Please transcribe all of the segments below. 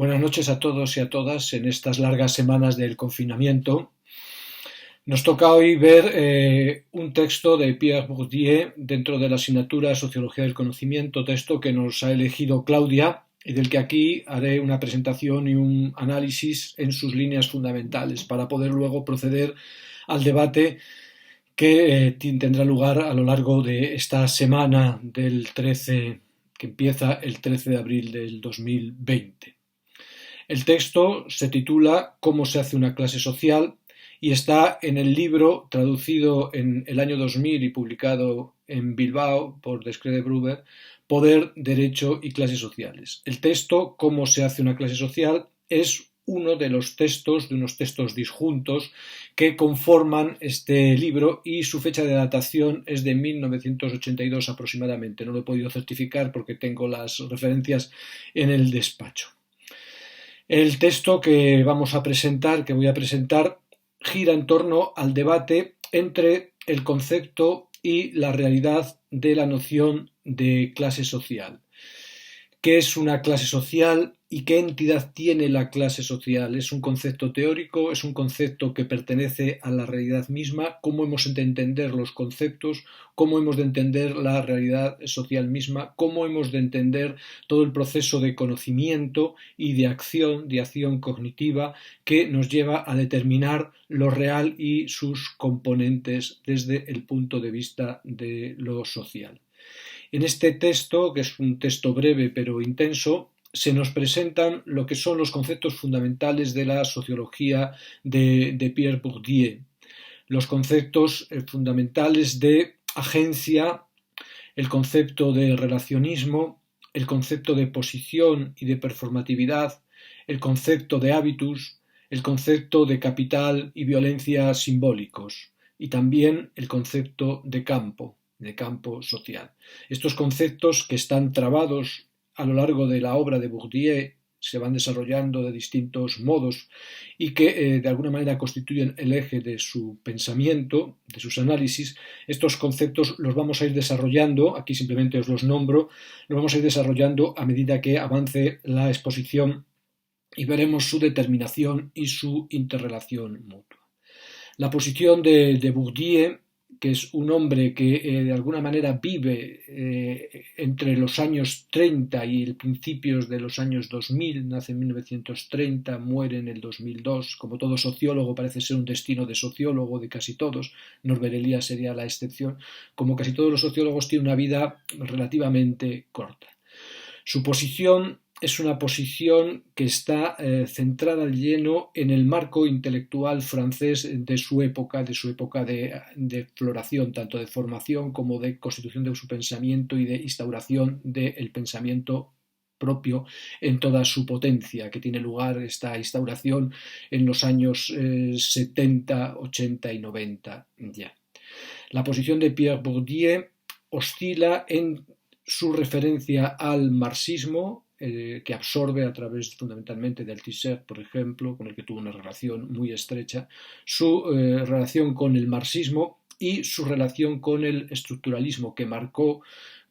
Buenas noches a todos y a todas en estas largas semanas del confinamiento. Nos toca hoy ver un texto de Pierre Bourdieu dentro de la asignatura Sociología del Conocimiento, texto que nos ha elegido Claudia y del que aquí haré una presentación y un análisis en sus líneas fundamentales para poder luego proceder al debate que tendrá lugar a lo largo de esta semana del 13, que empieza el 13 de abril del 2020. El texto se titula ¿Cómo se hace una clase social? Y está en el libro traducido en el año 2000 y publicado en Bilbao por Descree Gruber, Poder, Derecho y Clases Sociales. El texto ¿Cómo se hace una clase social? Es uno de los textos, de unos textos disjuntos que conforman este libro y su fecha de datación es de 1982 aproximadamente. No lo he podido certificar porque tengo las referencias en el despacho. El texto que voy a presentar, gira en torno al debate entre el concepto y la realidad de la noción de clase social. ¿Qué es una clase social y qué entidad tiene la clase social? ¿Es un concepto teórico? ¿Es un concepto que pertenece a la realidad misma? ¿Cómo hemos de entender los conceptos? ¿Cómo hemos de entender la realidad social misma? ¿Cómo hemos de entender todo el proceso de conocimiento y de acción cognitiva que nos lleva a determinar lo real y sus componentes desde el punto de vista de lo social? En este texto, que es un texto breve pero intenso, se nos presentan lo que son los conceptos fundamentales de la sociología de Pierre Bourdieu. Los conceptos fundamentales de agencia, el concepto de relacionismo, el concepto de posición y de performatividad, el concepto de hábitus, el concepto de capital y violencia simbólicos, y también el concepto de campo social. Estos conceptos que están trabados a lo largo de la obra de Bourdieu se van desarrollando de distintos modos y que de alguna manera constituyen el eje de su pensamiento, de sus análisis. Estos conceptos los vamos a ir desarrollando, aquí simplemente os los nombro, los vamos a ir desarrollando a medida que avance la exposición y veremos su determinación y su interrelación mutua. La posición de Bourdieu, que es un hombre que de alguna manera vive entre los años 30 y principios de los años 2000, nace en 1930, muere en el 2002, como todo sociólogo parece ser un destino de sociólogo de casi todos, Norbert Elias sería la excepción, como casi todos los sociólogos tiene una vida relativamente corta. Su posición es una posición que está centrada al lleno en el marco intelectual francés de su época de floración, tanto de formación como de constitución de su pensamiento y de instauración del pensamiento propio en toda su potencia, que tiene lugar esta instauración en los años 70, 80 y 90 ya. La posición de Pierre Bourdieu oscila en su referencia al marxismo, que absorbe a través fundamentalmente de Althusser, por ejemplo, con el que tuvo una relación muy estrecha, su relación con el marxismo y su relación con el estructuralismo, que marcó,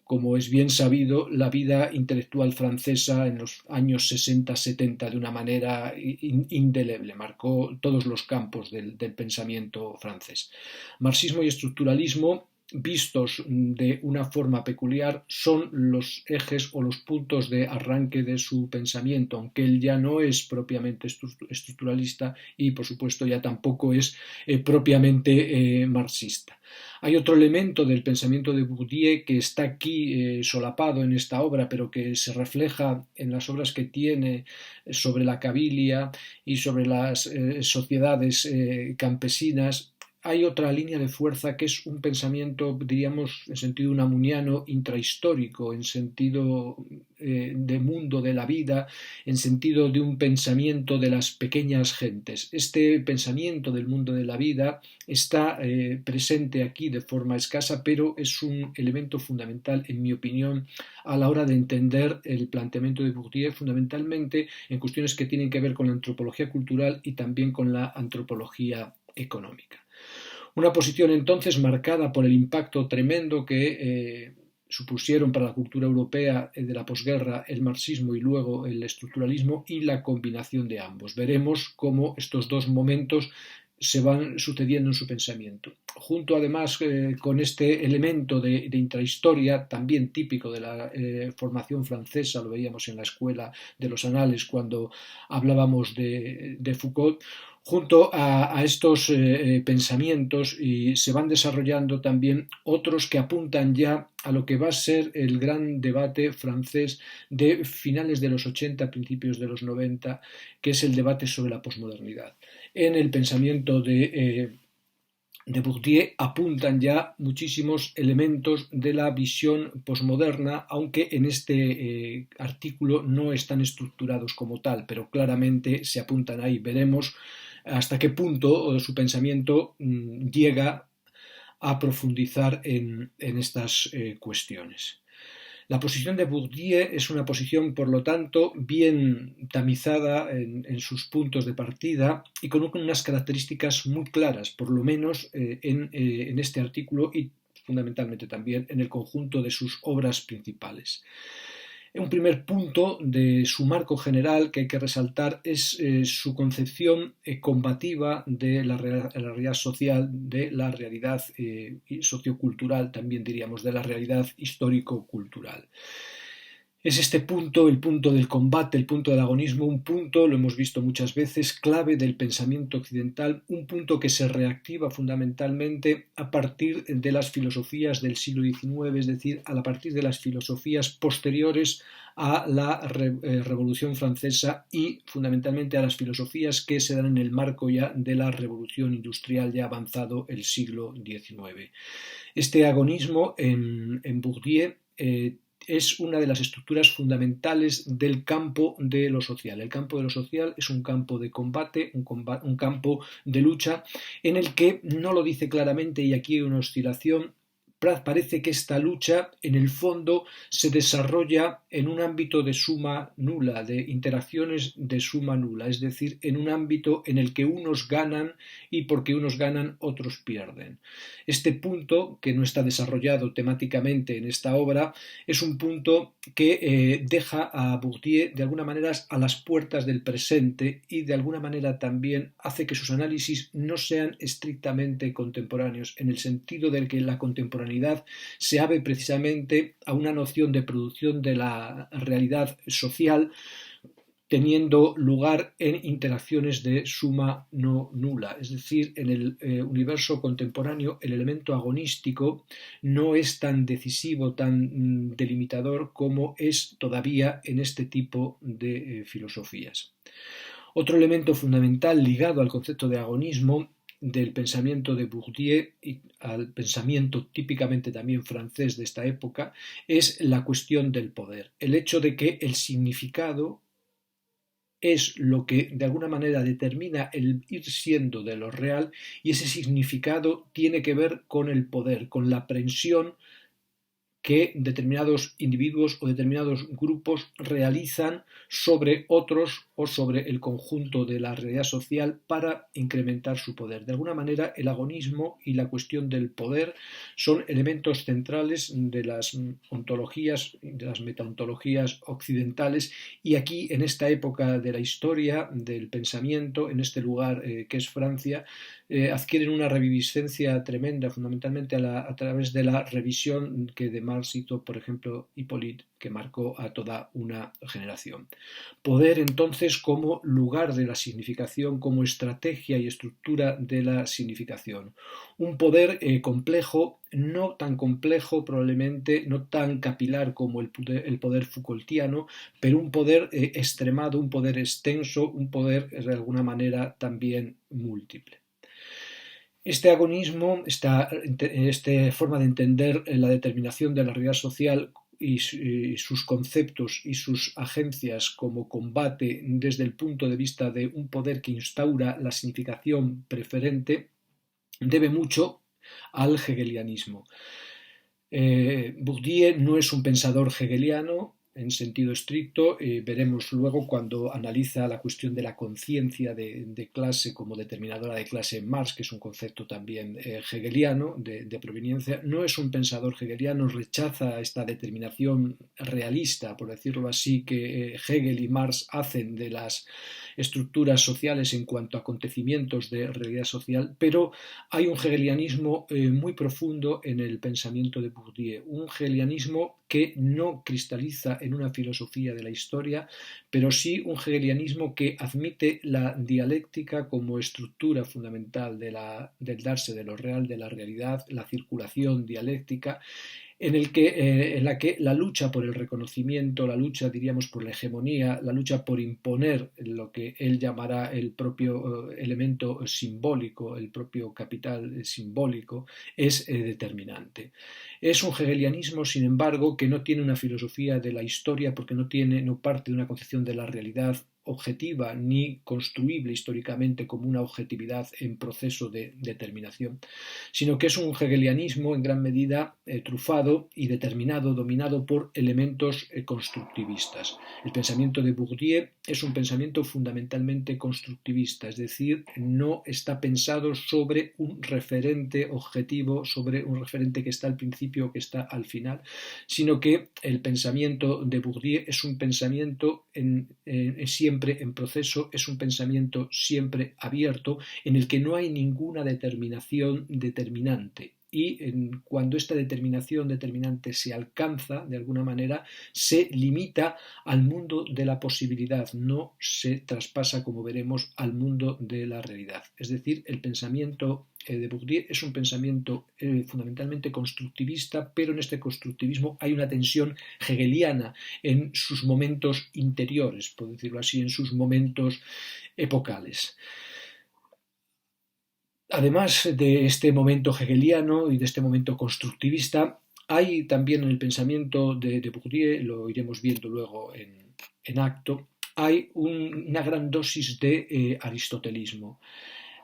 como es bien sabido, la vida intelectual francesa en los años 60-70 de una manera indeleble, marcó todos los campos del pensamiento francés. Marxismo y estructuralismo, vistos de una forma peculiar, son los ejes o los puntos de arranque de su pensamiento, aunque él ya no es propiamente estructuralista y por supuesto ya tampoco es propiamente marxista. Hay otro elemento del pensamiento de Bourdieu que está aquí solapado en esta obra, pero que se refleja en las obras que tiene sobre la cabilia y sobre las sociedades campesinas. Hay otra línea de fuerza que es un pensamiento, diríamos, en sentido unamuniano, intrahistórico, en sentido de mundo de la vida, en sentido de un pensamiento de las pequeñas gentes. Este pensamiento del mundo de la vida está presente aquí de forma escasa, pero es un elemento fundamental, en mi opinión, a la hora de entender el planteamiento de Bourdieu, fundamentalmente en cuestiones que tienen que ver con la antropología cultural y también con la antropología económica. Una posición entonces marcada por el impacto tremendo que supusieron para la cultura europea de la posguerra el marxismo y luego el estructuralismo y la combinación de ambos. Veremos cómo estos dos momentos se van sucediendo en su pensamiento. Junto además con este elemento de intrahistoria, también típico de la formación francesa, lo veíamos en la escuela de los anales cuando hablábamos de Foucault, junto a estos pensamientos y se van desarrollando también otros que apuntan ya a lo que va a ser el gran debate francés de finales de los 80, principios de los 90, que es el debate sobre la posmodernidad. En el pensamiento de Bourdieu apuntan ya muchísimos elementos de la visión posmoderna, aunque en este artículo no están estructurados como tal, pero claramente se apuntan ahí. Veremos hasta qué punto su pensamiento llega a profundizar en estas cuestiones. La posición de Bourdieu es una posición, por lo tanto, bien tamizada en sus puntos de partida y con unas características muy claras, por lo menos en este artículo y fundamentalmente también en el conjunto de sus obras principales. Un primer punto de su marco general que hay que resaltar es su concepción combativa de la realidad social, de la realidad sociocultural, también diríamos, de la realidad histórico-cultural. Es este punto, el punto del combate, el punto del agonismo, un punto, lo hemos visto muchas veces, clave del pensamiento occidental, un punto que se reactiva fundamentalmente a partir de las filosofías del siglo XIX, es decir, a partir de las filosofías posteriores a la Revolución Francesa y fundamentalmente a las filosofías que se dan en el marco ya de la Revolución Industrial ya avanzado el siglo XIX. Este agonismo en Bourdieu es una de las estructuras fundamentales del campo de lo social. El campo de lo social es un campo de combate, un campo de lucha, en el que no lo dice claramente y aquí hay una oscilación. Parece que esta lucha en el fondo se desarrolla en un ámbito de suma nula, de interacciones de suma nula, es decir, en un ámbito en el que unos ganan y porque unos ganan otros pierden. Este punto, que no está desarrollado temáticamente en esta obra, es un punto que deja a Bourdieu de alguna manera a las puertas del presente y de alguna manera también hace que sus análisis no sean estrictamente contemporáneos, en el sentido de que la contemporaneidad se abre precisamente a una noción de producción de la realidad social teniendo lugar en interacciones de suma no nula. Es decir, en el universo contemporáneo el elemento agonístico no es tan decisivo, tan delimitador como es todavía en este tipo de filosofías. Otro elemento fundamental ligado al concepto de agonismo del pensamiento de Bourdieu y al pensamiento típicamente también francés de esta época es la cuestión del poder. El hecho de que el significado es lo que de alguna manera determina el ir siendo de lo real y ese significado tiene que ver con el poder, con la aprehensión que determinados individuos o determinados grupos realizan sobre otros o sobre el conjunto de la realidad social para incrementar su poder. De alguna manera, el agonismo y la cuestión del poder son elementos centrales de las ontologías, de las metaontologías occidentales y aquí, en esta época de la historia, del pensamiento, en este lugar que es Francia, adquieren una reviviscencia tremenda, fundamentalmente a través de la revisión que de Marx hizo, por ejemplo, Hippolyte, que marcó a toda una generación. Poder, entonces, como lugar de la significación, como estrategia y estructura de la significación. Un poder complejo, no tan complejo probablemente, no tan capilar como el poder Foucaultiano, pero un poder extremado, un poder extenso, un poder de alguna manera también múltiple. Este agonismo, esta forma de entender la determinación de la realidad social y sus conceptos y sus agencias como combate desde el punto de vista de un poder que instaura la significación preferente, debe mucho al hegelianismo. Bourdieu no es un pensador hegeliano, en sentido estricto. Veremos luego cuando analiza la cuestión de la conciencia de clase como determinadora de clase en Marx, que es un concepto también hegeliano de proveniencia. No es un pensador hegeliano, rechaza esta determinación realista, por decirlo así, que Hegel y Marx hacen de las estructuras sociales en cuanto a acontecimientos de realidad social, pero hay un hegelianismo muy profundo en el pensamiento de Bourdieu, un hegelianismo que no cristaliza en una filosofía de la historia, pero sí un hegelianismo que admite la dialéctica como estructura fundamental del darse de lo real, de la realidad, la circulación dialéctica, en la que la lucha por el reconocimiento, la lucha, diríamos, por la hegemonía, la lucha por imponer lo que él llamará el propio elemento simbólico, el propio capital simbólico, es determinante. Es un hegelianismo, sin embargo, que no tiene una filosofía de la historia porque no parte de una concepción de la realidad objetiva ni construible históricamente como una objetividad en proceso de determinación, sino que es un hegelianismo en gran medida trufado y determinado, dominado por elementos constructivistas. El pensamiento de Bourdieu es un pensamiento fundamentalmente constructivista, es decir, no está pensado sobre un referente objetivo, sobre un referente que está al principio o que está al final, sino que el pensamiento de Bourdieu es un pensamiento siempre en proceso, es un pensamiento siempre abierto, en el que no hay ninguna determinación determinante. Y cuando esta determinación determinante se alcanza, de alguna manera, se limita al mundo de la posibilidad, no se traspasa, como veremos, al mundo de la realidad. Es decir, el pensamiento de Bourdieu es un pensamiento fundamentalmente constructivista, pero en este constructivismo hay una tensión hegeliana en sus momentos interiores, por decirlo así, en sus momentos epocales. Además de este momento hegeliano y de este momento constructivista, hay también en el pensamiento de Bourdieu, lo iremos viendo luego en acto, hay una gran dosis de aristotelismo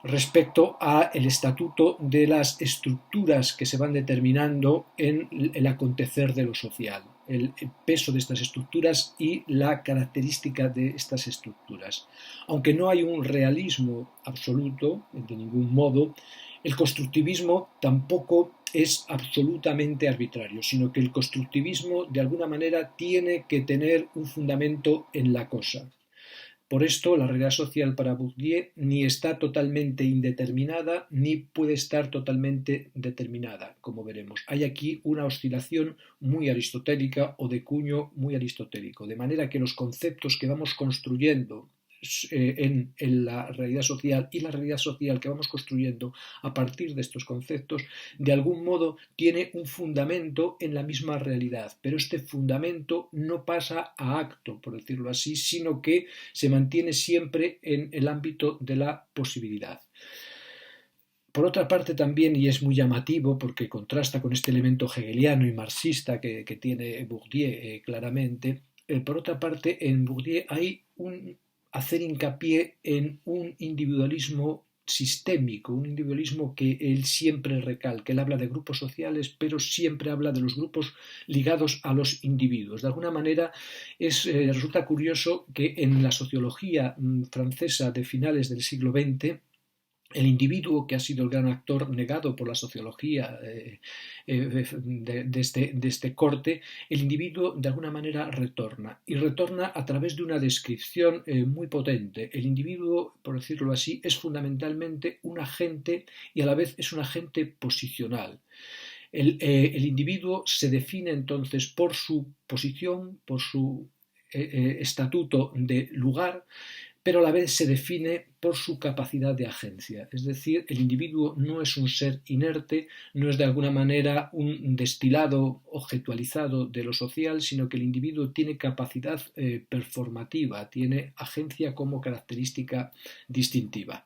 respecto al estatuto de las estructuras que se van determinando en el acontecer de lo social, el peso de estas estructuras y la característica de estas estructuras. Aunque no hay un realismo absoluto, de ningún modo, el constructivismo tampoco es absolutamente arbitrario, sino que el constructivismo de alguna manera tiene que tener un fundamento en la cosa. Por esto, la realidad social para Bourdieu ni está totalmente indeterminada ni puede estar totalmente determinada, como veremos. Hay aquí una oscilación muy aristotélica o de cuño muy aristotélico, de manera que los conceptos que vamos construyendo en la realidad social y la realidad social que vamos construyendo a partir de estos conceptos, de algún modo tiene un fundamento en la misma realidad, pero este fundamento no pasa a acto, por decirlo así, sino que se mantiene siempre en el ámbito de la posibilidad. Por otra parte también, y es muy llamativo porque contrasta con este elemento hegeliano y marxista que tiene Bourdieu claramente, por otra parte en Bourdieu hay hacer hincapié en un individualismo sistémico, un individualismo que él siempre recalca. Él habla de grupos sociales, pero siempre habla de los grupos ligados a los individuos. De alguna manera resulta curioso que en la sociología francesa de finales del siglo XX, el individuo, que ha sido el gran actor negado por la sociología de este corte, el individuo de alguna manera retorna, y retorna a través de una descripción muy potente. El individuo, por decirlo así, es fundamentalmente un agente y a la vez es un agente posicional. El individuo se define entonces por su posición, por su estatuto de lugar, pero a la vez se define por su capacidad de agencia. Es decir, el individuo no es un ser inerte, no es de alguna manera un destilado objetualizado de lo social, sino que el individuo tiene capacidad performativa, tiene agencia como característica distintiva.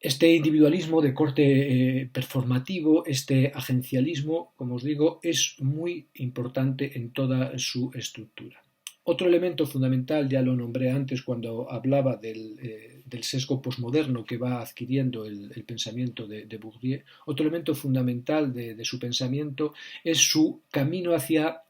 Este individualismo de corte performativo, este agencialismo, como os digo, es muy importante en toda su estructura. Otro elemento fundamental, ya lo nombré antes cuando hablaba del sesgo posmoderno que va adquiriendo el pensamiento de Bourdieu, otro elemento fundamental de su pensamiento es su camino hacia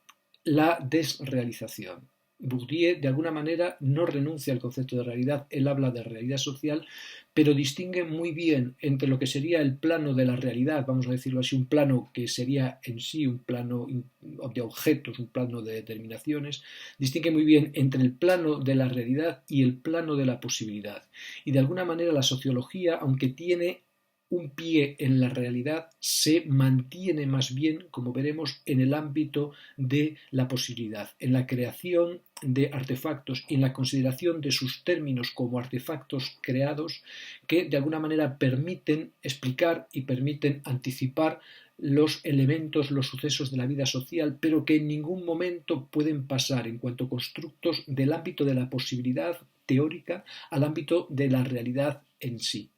la desrealización. Bourdieu, de alguna manera, no renuncia al concepto de realidad, él habla de realidad social, pero distingue muy bien entre lo que sería el plano de la realidad, vamos a decirlo así, un plano que sería en sí un plano de objetos, un plano de determinaciones, distingue muy bien entre el plano de la realidad y el plano de la posibilidad. Y de alguna manera la sociología, aunque tiene un pie en la realidad, se mantiene más bien, como veremos, en el ámbito de la posibilidad, en la creación de artefactos y en la consideración de sus términos como artefactos creados que de alguna manera permiten explicar y permiten anticipar los elementos, los sucesos de la vida social, pero que en ningún momento pueden pasar en cuanto a constructos del ámbito de la posibilidad teórica al ámbito de la realidad en sí.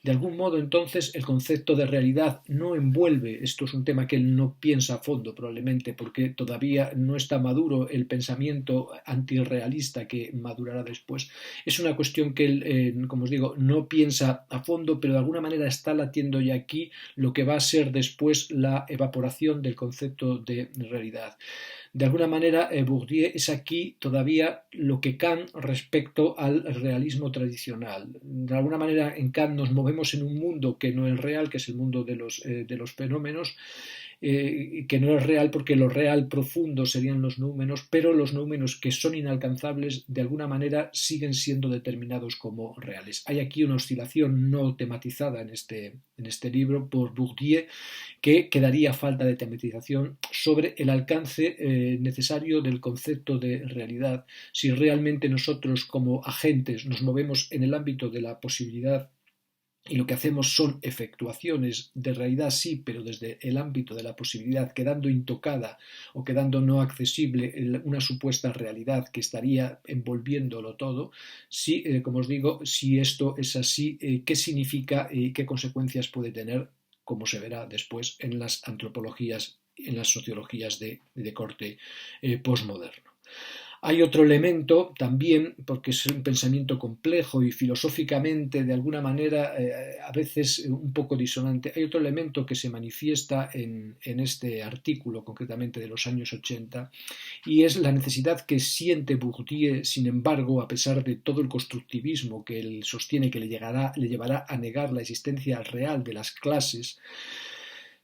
De algún modo, entonces, el concepto de realidad no envuelve, esto es un tema que él no piensa a fondo probablemente porque todavía no está maduro el pensamiento antirrealista que madurará después. Es una cuestión que él, como os digo, no piensa a fondo, pero de alguna manera está latiendo ya aquí lo que va a ser después la evaporación del concepto de realidad. De alguna manera, Bourdieu es aquí todavía lo que Kant respecto al realismo tradicional. De alguna manera, en Kant nos movemos en un mundo que no es real, que es el mundo de los fenómenos, que no es real porque lo real profundo serían los números, pero los números que son inalcanzables de alguna manera siguen siendo determinados como reales. Hay aquí una oscilación no tematizada en este libro por Bourdieu que quedaría falta de tematización sobre el alcance necesario del concepto de realidad. Si realmente nosotros como agentes nos movemos en el ámbito de la posibilidad y lo que hacemos son efectuaciones de realidad, sí, pero desde el ámbito de la posibilidad, quedando intocada o quedando no accesible una supuesta realidad que estaría envolviéndolo todo, sí, como os digo, si esto es así, ¿qué significa y qué consecuencias puede tener, como se verá después en las antropologías, en las sociologías de corte postmoderno? Hay otro elemento también, porque es un pensamiento complejo y filosóficamente de alguna manera a veces un poco disonante, hay otro elemento que se manifiesta en este artículo concretamente de los años 80 y es la necesidad que siente Bourdieu, sin embargo, a pesar de todo el constructivismo que él sostiene que le llevará a negar la existencia real de las clases.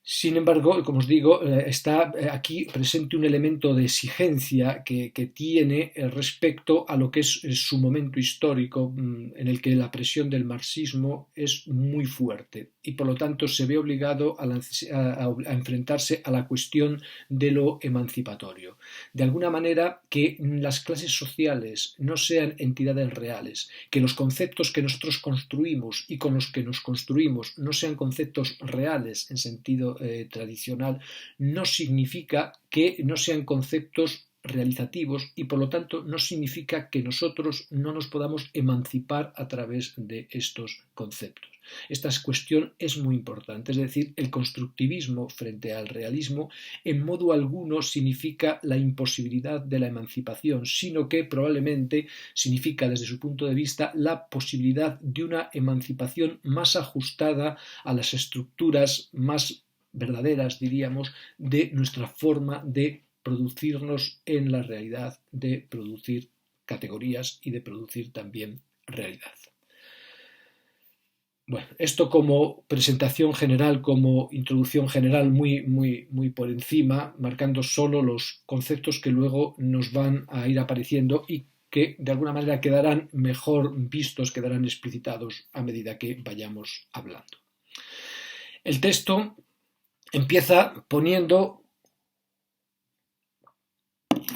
Sin embargo, como os digo, está aquí presente un elemento de exigencia que tiene respecto a lo que es su momento histórico en el que la presión del marxismo es muy fuerte y por lo tanto se ve obligado a enfrentarse a la cuestión de lo emancipatorio. De alguna manera que las clases sociales no sean entidades reales, que los conceptos que nosotros construimos y con los que nos construimos no sean conceptos reales en sentido tradicional, no significa que no sean conceptos realizativos y por lo tanto no significa que nosotros no nos podamos emancipar a través de estos conceptos. Esta cuestión es muy importante, es decir, el constructivismo frente al realismo en modo alguno significa la imposibilidad de la emancipación, sino que probablemente significa desde su punto de vista la posibilidad de una emancipación más ajustada a las estructuras más verdaderas, diríamos, de nuestra forma de producirnos en la realidad, de producir categorías y de producir también realidad. Bueno, esto como presentación general, como introducción general muy por encima, marcando solo los conceptos que luego nos van a ir apareciendo y que de alguna manera quedarán mejor vistos, quedarán explicitados a medida que vayamos hablando. El texto empieza poniendo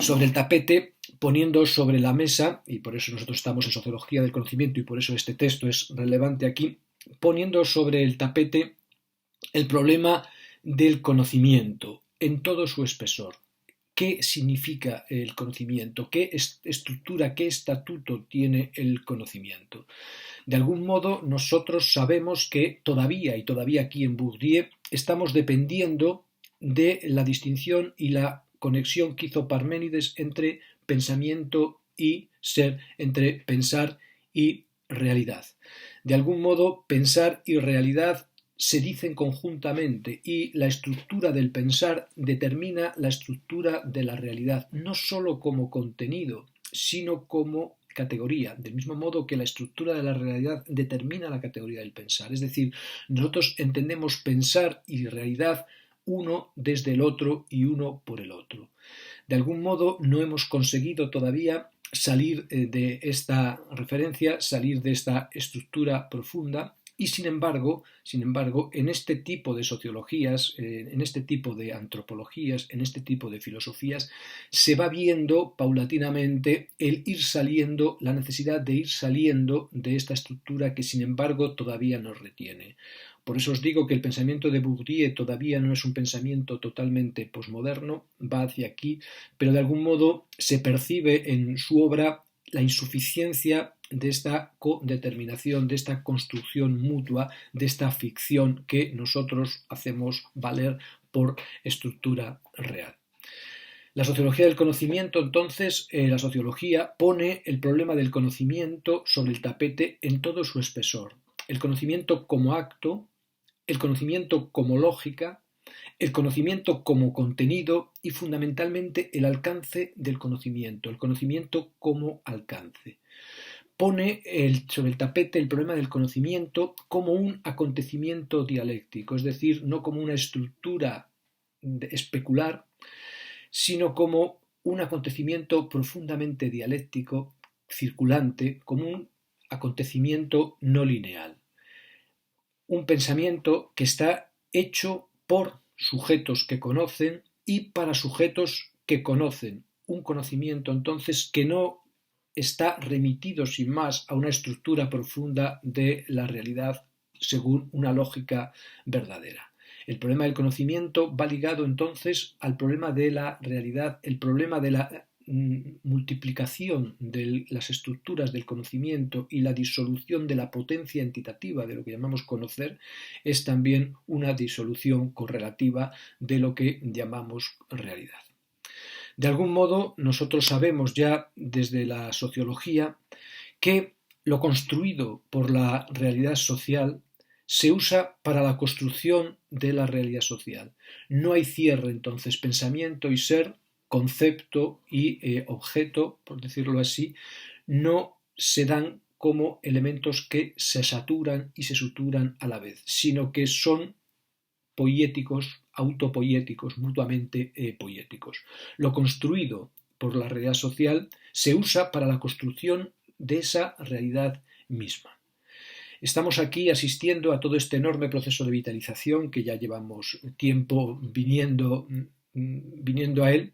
sobre el tapete, poniendo sobre la mesa, y por eso nosotros estamos en sociología del conocimiento y por eso este texto es relevante aquí, poniendo sobre el tapete el problema del conocimiento en todo su espesor. ¿Qué significa el conocimiento? ¿Qué estructura, qué estatuto tiene el conocimiento? De algún modo nosotros sabemos que todavía aquí en Bourdieu estamos dependiendo de la distinción y la conexión que hizo Parménides entre pensamiento y ser, entre pensar y realidad. De algún modo, pensar y realidad se dicen conjuntamente y la estructura del pensar determina la estructura de la realidad, no sólo como contenido, sino como categoría, del mismo modo que la estructura de la realidad determina la categoría del pensar. Es decir, nosotros entendemos pensar y realidad uno desde el otro y uno por el otro. De algún modo no hemos conseguido todavía salir de esta referencia, salir de esta estructura profunda. Y sin embargo, en este tipo de sociologías, en este tipo de antropologías, en este tipo de filosofías, se va viendo paulatinamente el ir saliendo, la necesidad de ir saliendo de esta estructura que sin embargo todavía nos retiene. Por eso os digo que el pensamiento de Bourdieu todavía no es un pensamiento totalmente posmoderno, va hacia aquí, pero de algún modo se percibe en su obra la insuficiencia de esta codeterminación, de esta construcción mutua, de esta ficción que nosotros hacemos valer por estructura real. La sociología del conocimiento, entonces, la sociología pone el problema del conocimiento sobre el tapete en todo su espesor. El conocimiento como acto, el conocimiento como lógica, el conocimiento como contenido y fundamentalmente el alcance del conocimiento, el conocimiento como alcance. Pone sobre el tapete el problema del conocimiento como un acontecimiento dialéctico, es decir, no como una estructura especular, sino como un acontecimiento profundamente dialéctico, circulante, como un acontecimiento no lineal. Un pensamiento que está hecho por sujetos que conocen y para sujetos que conocen. Un conocimiento, entonces, que no está remitido sin más a una estructura profunda de la realidad según una lógica verdadera. El problema del conocimiento va ligado entonces al problema de la realidad, el problema de la multiplicación de las estructuras del conocimiento y la disolución de la potencia entitativa de lo que llamamos conocer es también una disolución correlativa de lo que llamamos realidad. De algún modo, nosotros sabemos ya desde la sociología que lo construido por la realidad social se usa para la construcción de la realidad social. No hay cierre, entonces, pensamiento y ser, concepto y objeto, por decirlo así, no se dan como elementos que se saturan y se suturan a la vez, sino que son poiéticos, autopoiéticos, mutuamente poiéticos. Lo construido por la realidad social se usa para la construcción de esa realidad misma. Estamos aquí asistiendo a todo este enorme proceso de vitalización que ya llevamos tiempo viniendo a él,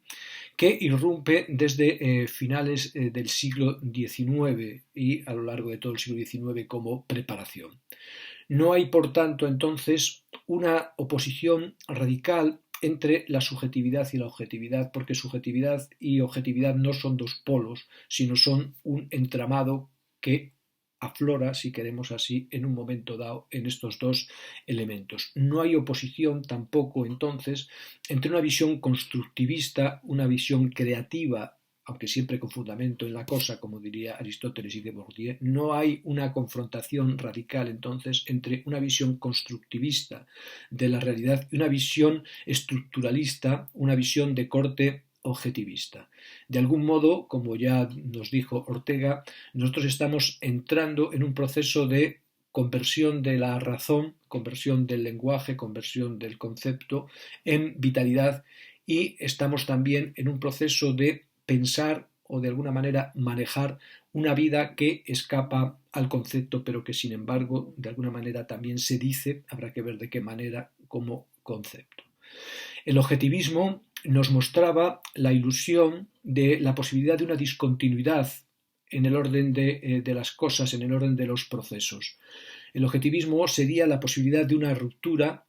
que irrumpe desde finales del siglo XIX y a lo largo de todo el siglo XIX como preparación. No hay, por tanto, entonces, una oposición radical entre la subjetividad y la objetividad, porque subjetividad y objetividad no son dos polos, sino son un entramado que aflora, si queremos así, en un momento dado en estos dos elementos. No hay oposición tampoco, entonces, entre una visión constructivista, una visión creativa, aunque siempre con fundamento en la cosa, como diría Aristóteles y de Bourdieu, no hay una confrontación radical entonces entre una visión constructivista de la realidad y una visión estructuralista, una visión de corte objetivista. De algún modo, como ya nos dijo Ortega, nosotros estamos entrando en un proceso de conversión de la razón, conversión del lenguaje, conversión del concepto en vitalidad y estamos también en un proceso de pensar o de alguna manera manejar una vida que escapa al concepto, pero que sin embargo de alguna manera también se dice, habrá que ver de qué manera, como concepto. El objetivismo nos mostraba la ilusión de la posibilidad de una discontinuidad en el orden de las cosas, en el orden de los procesos. El objetivismo sería la posibilidad de una ruptura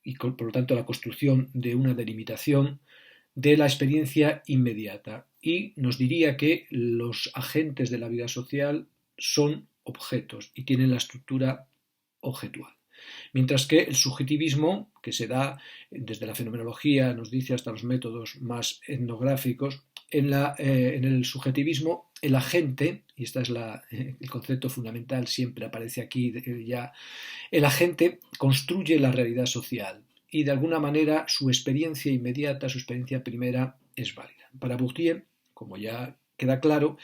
y por lo tanto la construcción de una delimitación de la experiencia inmediata y nos diría que los agentes de la vida social son objetos y tienen la estructura objetual. Mientras que el subjetivismo, que se da desde la fenomenología, nos dice hasta los métodos más etnográficos, en el subjetivismo el agente, y este es el concepto fundamental, siempre aparece aquí ya, el agente construye la realidad social y de alguna manera su experiencia inmediata, su experiencia primera es válida. Para Bourdieu, como ya queda claro,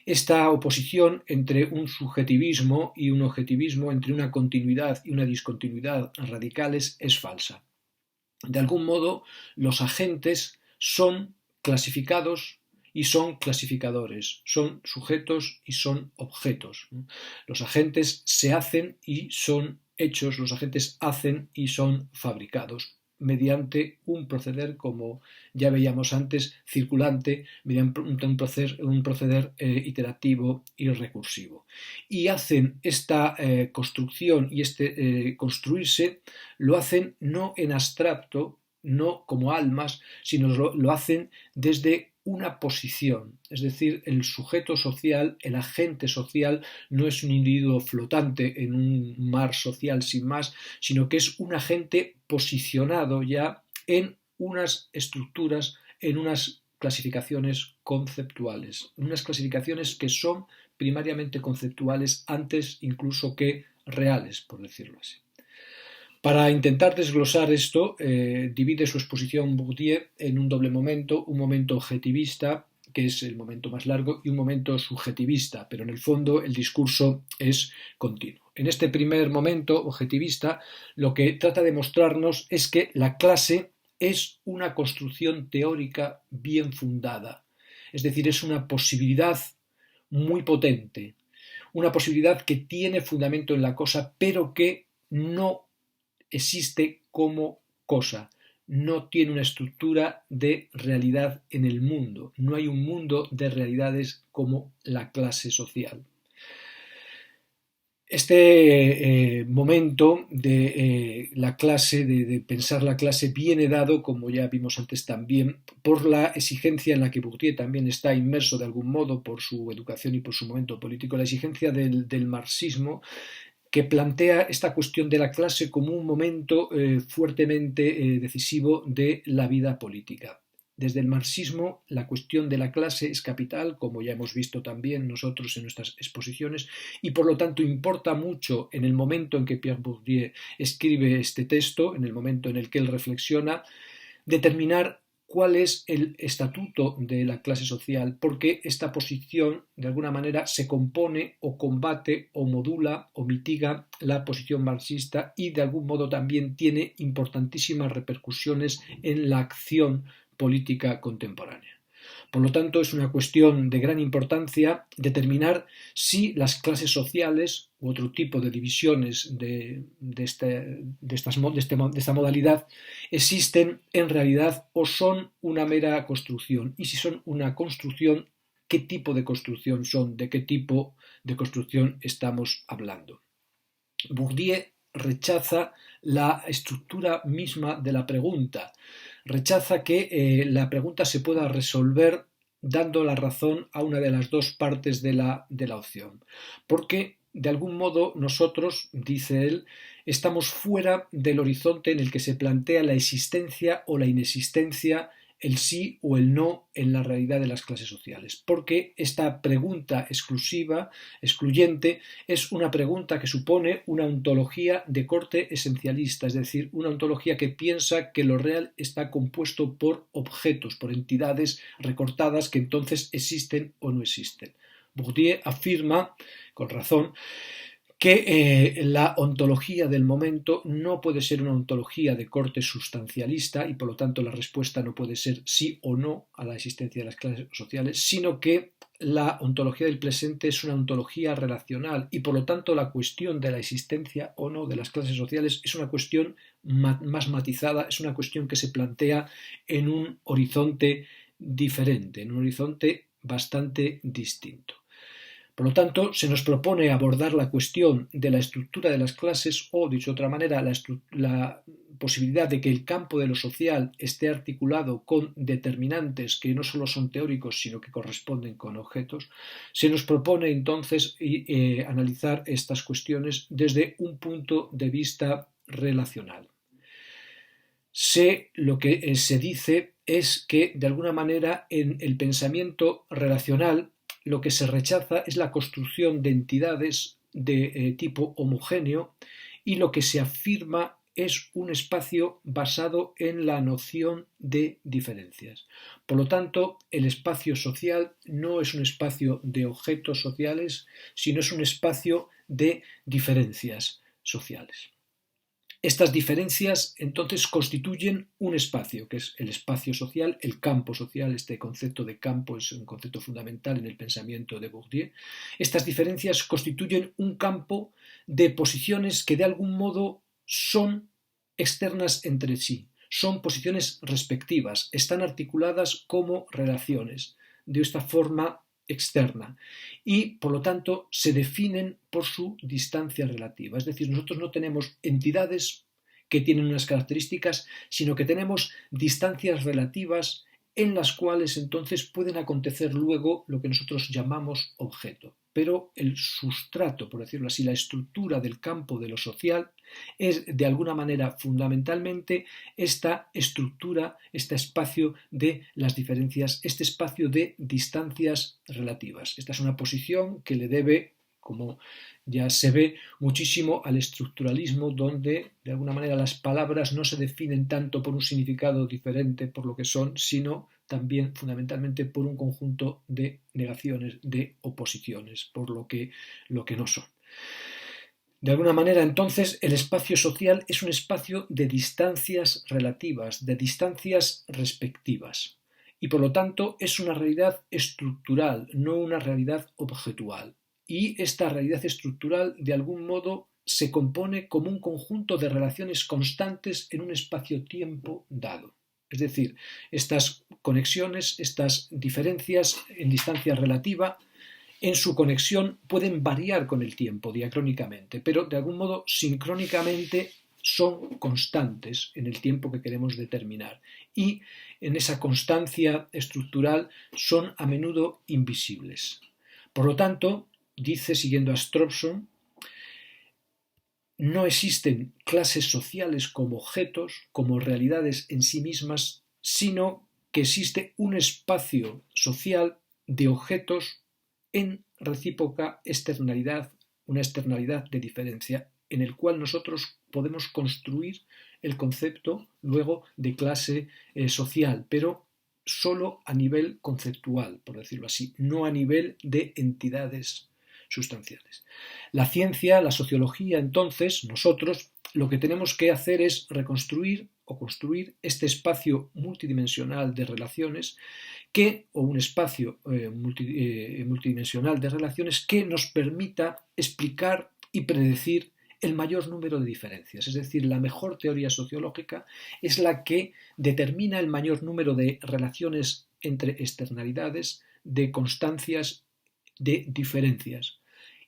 esta oposición entre un subjetivismo y un objetivismo, entre una continuidad y una discontinuidad radicales, es falsa. De algún modo, los agentes son clasificados y son clasificadores, son sujetos y son objetos. Los agentes se hacen y son hechos, los agentes hacen y son fabricados mediante un proceder, como ya veíamos antes, circulante, mediante un proceder iterativo y recursivo. Y hacen esta construcción y este construirse, lo hacen no en abstracto, no como almas, sino lo hacen desde una posición, es decir, el sujeto social, el agente social, no es un individuo flotante en un mar social sin más, sino que es un agente posicionado ya en unas estructuras, en unas clasificaciones conceptuales, unas clasificaciones que son primariamente conceptuales antes incluso que reales, por decirlo así. Para intentar desglosar esto, divide su exposición Bourdieu en un doble momento, un momento objetivista, que es el momento más largo, y un momento subjetivista, pero en el fondo el discurso es continuo. En este primer momento objetivista, lo que trata de mostrarnos es que la clase es una construcción teórica bien fundada, es decir, es una posibilidad muy potente, una posibilidad que tiene fundamento en la cosa, pero que no existe como cosa, no tiene una estructura de realidad en el mundo, no hay un mundo de realidades como la clase social. Este momento de la clase, de pensar la clase, viene dado, como ya vimos antes también, por la exigencia en la que Bourdieu también está inmerso de algún modo por su educación y por su momento político, la exigencia del marxismo, que plantea esta cuestión de la clase como un momento fuertemente decisivo de la vida política. Desde el marxismo, la cuestión de la clase es capital, como ya hemos visto también nosotros en nuestras exposiciones, y por lo tanto importa mucho en el momento en que Pierre Bourdieu escribe este texto, en el momento en el que él reflexiona, determinar cuál es el estatuto de la clase social, porque esta posición de alguna manera se compone o combate o modula o mitiga la posición marxista y de algún modo también tiene importantísimas repercusiones en la acción política contemporánea. Por lo tanto, es una cuestión de gran importancia determinar si las clases sociales u otro tipo de divisiones de esta modalidad existen en realidad o son una mera construcción. Y si son una construcción, ¿qué tipo de construcción son? ¿De qué tipo de construcción estamos hablando? Bourdieu rechaza la estructura misma de la pregunta. Rechaza que la pregunta se pueda resolver dando la razón a una de las dos partes de la opción. Porque, de algún modo, nosotros, dice él, estamos fuera del horizonte en el que se plantea la existencia o la inexistencia, el sí o el no en la realidad de las clases sociales. Porque esta pregunta exclusiva, excluyente, es una pregunta que supone una ontología de corte esencialista, es decir, una ontología que piensa que lo real está compuesto por objetos, por entidades recortadas que entonces existen o no existen. Bourdieu afirma, con razón, que la ontología del momento no puede ser una ontología de corte sustancialista y por lo tanto la respuesta no puede ser sí o no a la existencia de las clases sociales, sino que la ontología del presente es una ontología relacional y por lo tanto la cuestión de la existencia o no de las clases sociales es una cuestión más matizada, es una cuestión que se plantea en un horizonte diferente, en un horizonte bastante distinto. Por lo tanto, se nos propone abordar la cuestión de la estructura de las clases o, dicho de otra manera, la posibilidad de que el campo de lo social esté articulado con determinantes que no solo son teóricos, sino que corresponden con objetos. Se nos propone entonces analizar estas cuestiones desde un punto de vista relacional. Lo que se dice es que, de alguna manera, en el pensamiento relacional, lo que se rechaza es la construcción de entidades de tipo homogéneo y lo que se afirma es un espacio basado en la noción de diferencias. Por lo tanto, el espacio social no es un espacio de objetos sociales, sino es un espacio de diferencias sociales. Estas diferencias entonces constituyen un espacio, que es el espacio social, el campo social. Este concepto de campo es un concepto fundamental en el pensamiento de Bourdieu. Estas diferencias constituyen un campo de posiciones que de algún modo son externas entre sí, son posiciones respectivas, están articuladas como relaciones de esta forma externa y por lo tanto se definen por su distancia relativa. Es decir, nosotros no tenemos entidades que tienen unas características, sino que tenemos distancias relativas en las cuales entonces pueden acontecer luego lo que nosotros llamamos objeto. Pero el sustrato, por decirlo así, la estructura del campo de lo social es de alguna manera fundamentalmente esta estructura, este espacio de las diferencias, este espacio de distancias relativas. Esta es una posición que le debe, como ya se ve, muchísimo al estructuralismo, donde de alguna manera las palabras no se definen tanto por un significado diferente por lo que son, sino también fundamentalmente por un conjunto de negaciones, de oposiciones, por lo que no son. De alguna manera, entonces, el espacio social es un espacio de distancias relativas, de distancias respectivas, y por lo tanto es una realidad estructural, no una realidad objetual. Y esta realidad estructural, de algún modo, se compone como un conjunto de relaciones constantes en un espacio-tiempo dado. Es decir, estas conexiones, estas diferencias en distancia relativa, en su conexión pueden variar con el tiempo diacrónicamente, pero de algún modo sincrónicamente son constantes en el tiempo que queremos determinar y en esa constancia estructural son a menudo invisibles. Por lo tanto, dice, siguiendo a Strawson, no existen clases sociales como objetos, como realidades en sí mismas, sino que existe un espacio social de objetos en recíproca externalidad, una externalidad de diferencia, en el cual nosotros podemos construir el concepto luego de clase social, pero solo a nivel conceptual, por decirlo así, no a nivel de entidades sustanciales. La ciencia, la sociología, entonces, nosotros lo que tenemos que hacer es reconstruir o construir este espacio multidimensional de relaciones o un espacio multidimensional de relaciones que nos permita explicar y predecir el mayor número de diferencias. Es decir, la mejor teoría sociológica es la que determina el mayor número de relaciones entre externalidades, de constancias, de diferencias.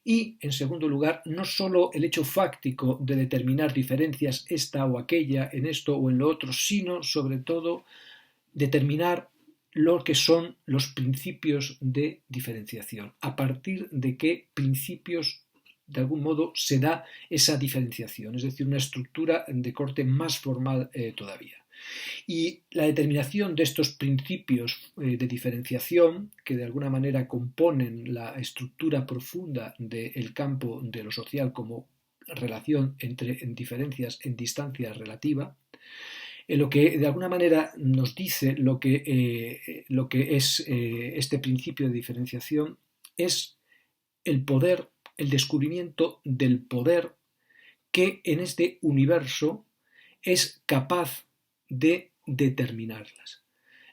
Y, en segundo lugar, no solo el hecho fáctico de determinar diferencias, esta o aquella, en esto o en lo otro, sino, sobre todo, determinar lo que son los principios de diferenciación. A partir de qué principios, de algún modo, se da esa diferenciación, es decir, una estructura de corte más formal todavía. Y la determinación de estos principios de diferenciación, que de alguna manera componen la estructura profunda del campo de lo social como relación entre diferencias en distancia relativa, lo que de alguna manera nos dice lo que es este principio de diferenciación es el poder, el descubrimiento del poder que en este universo es capaz de determinarlas.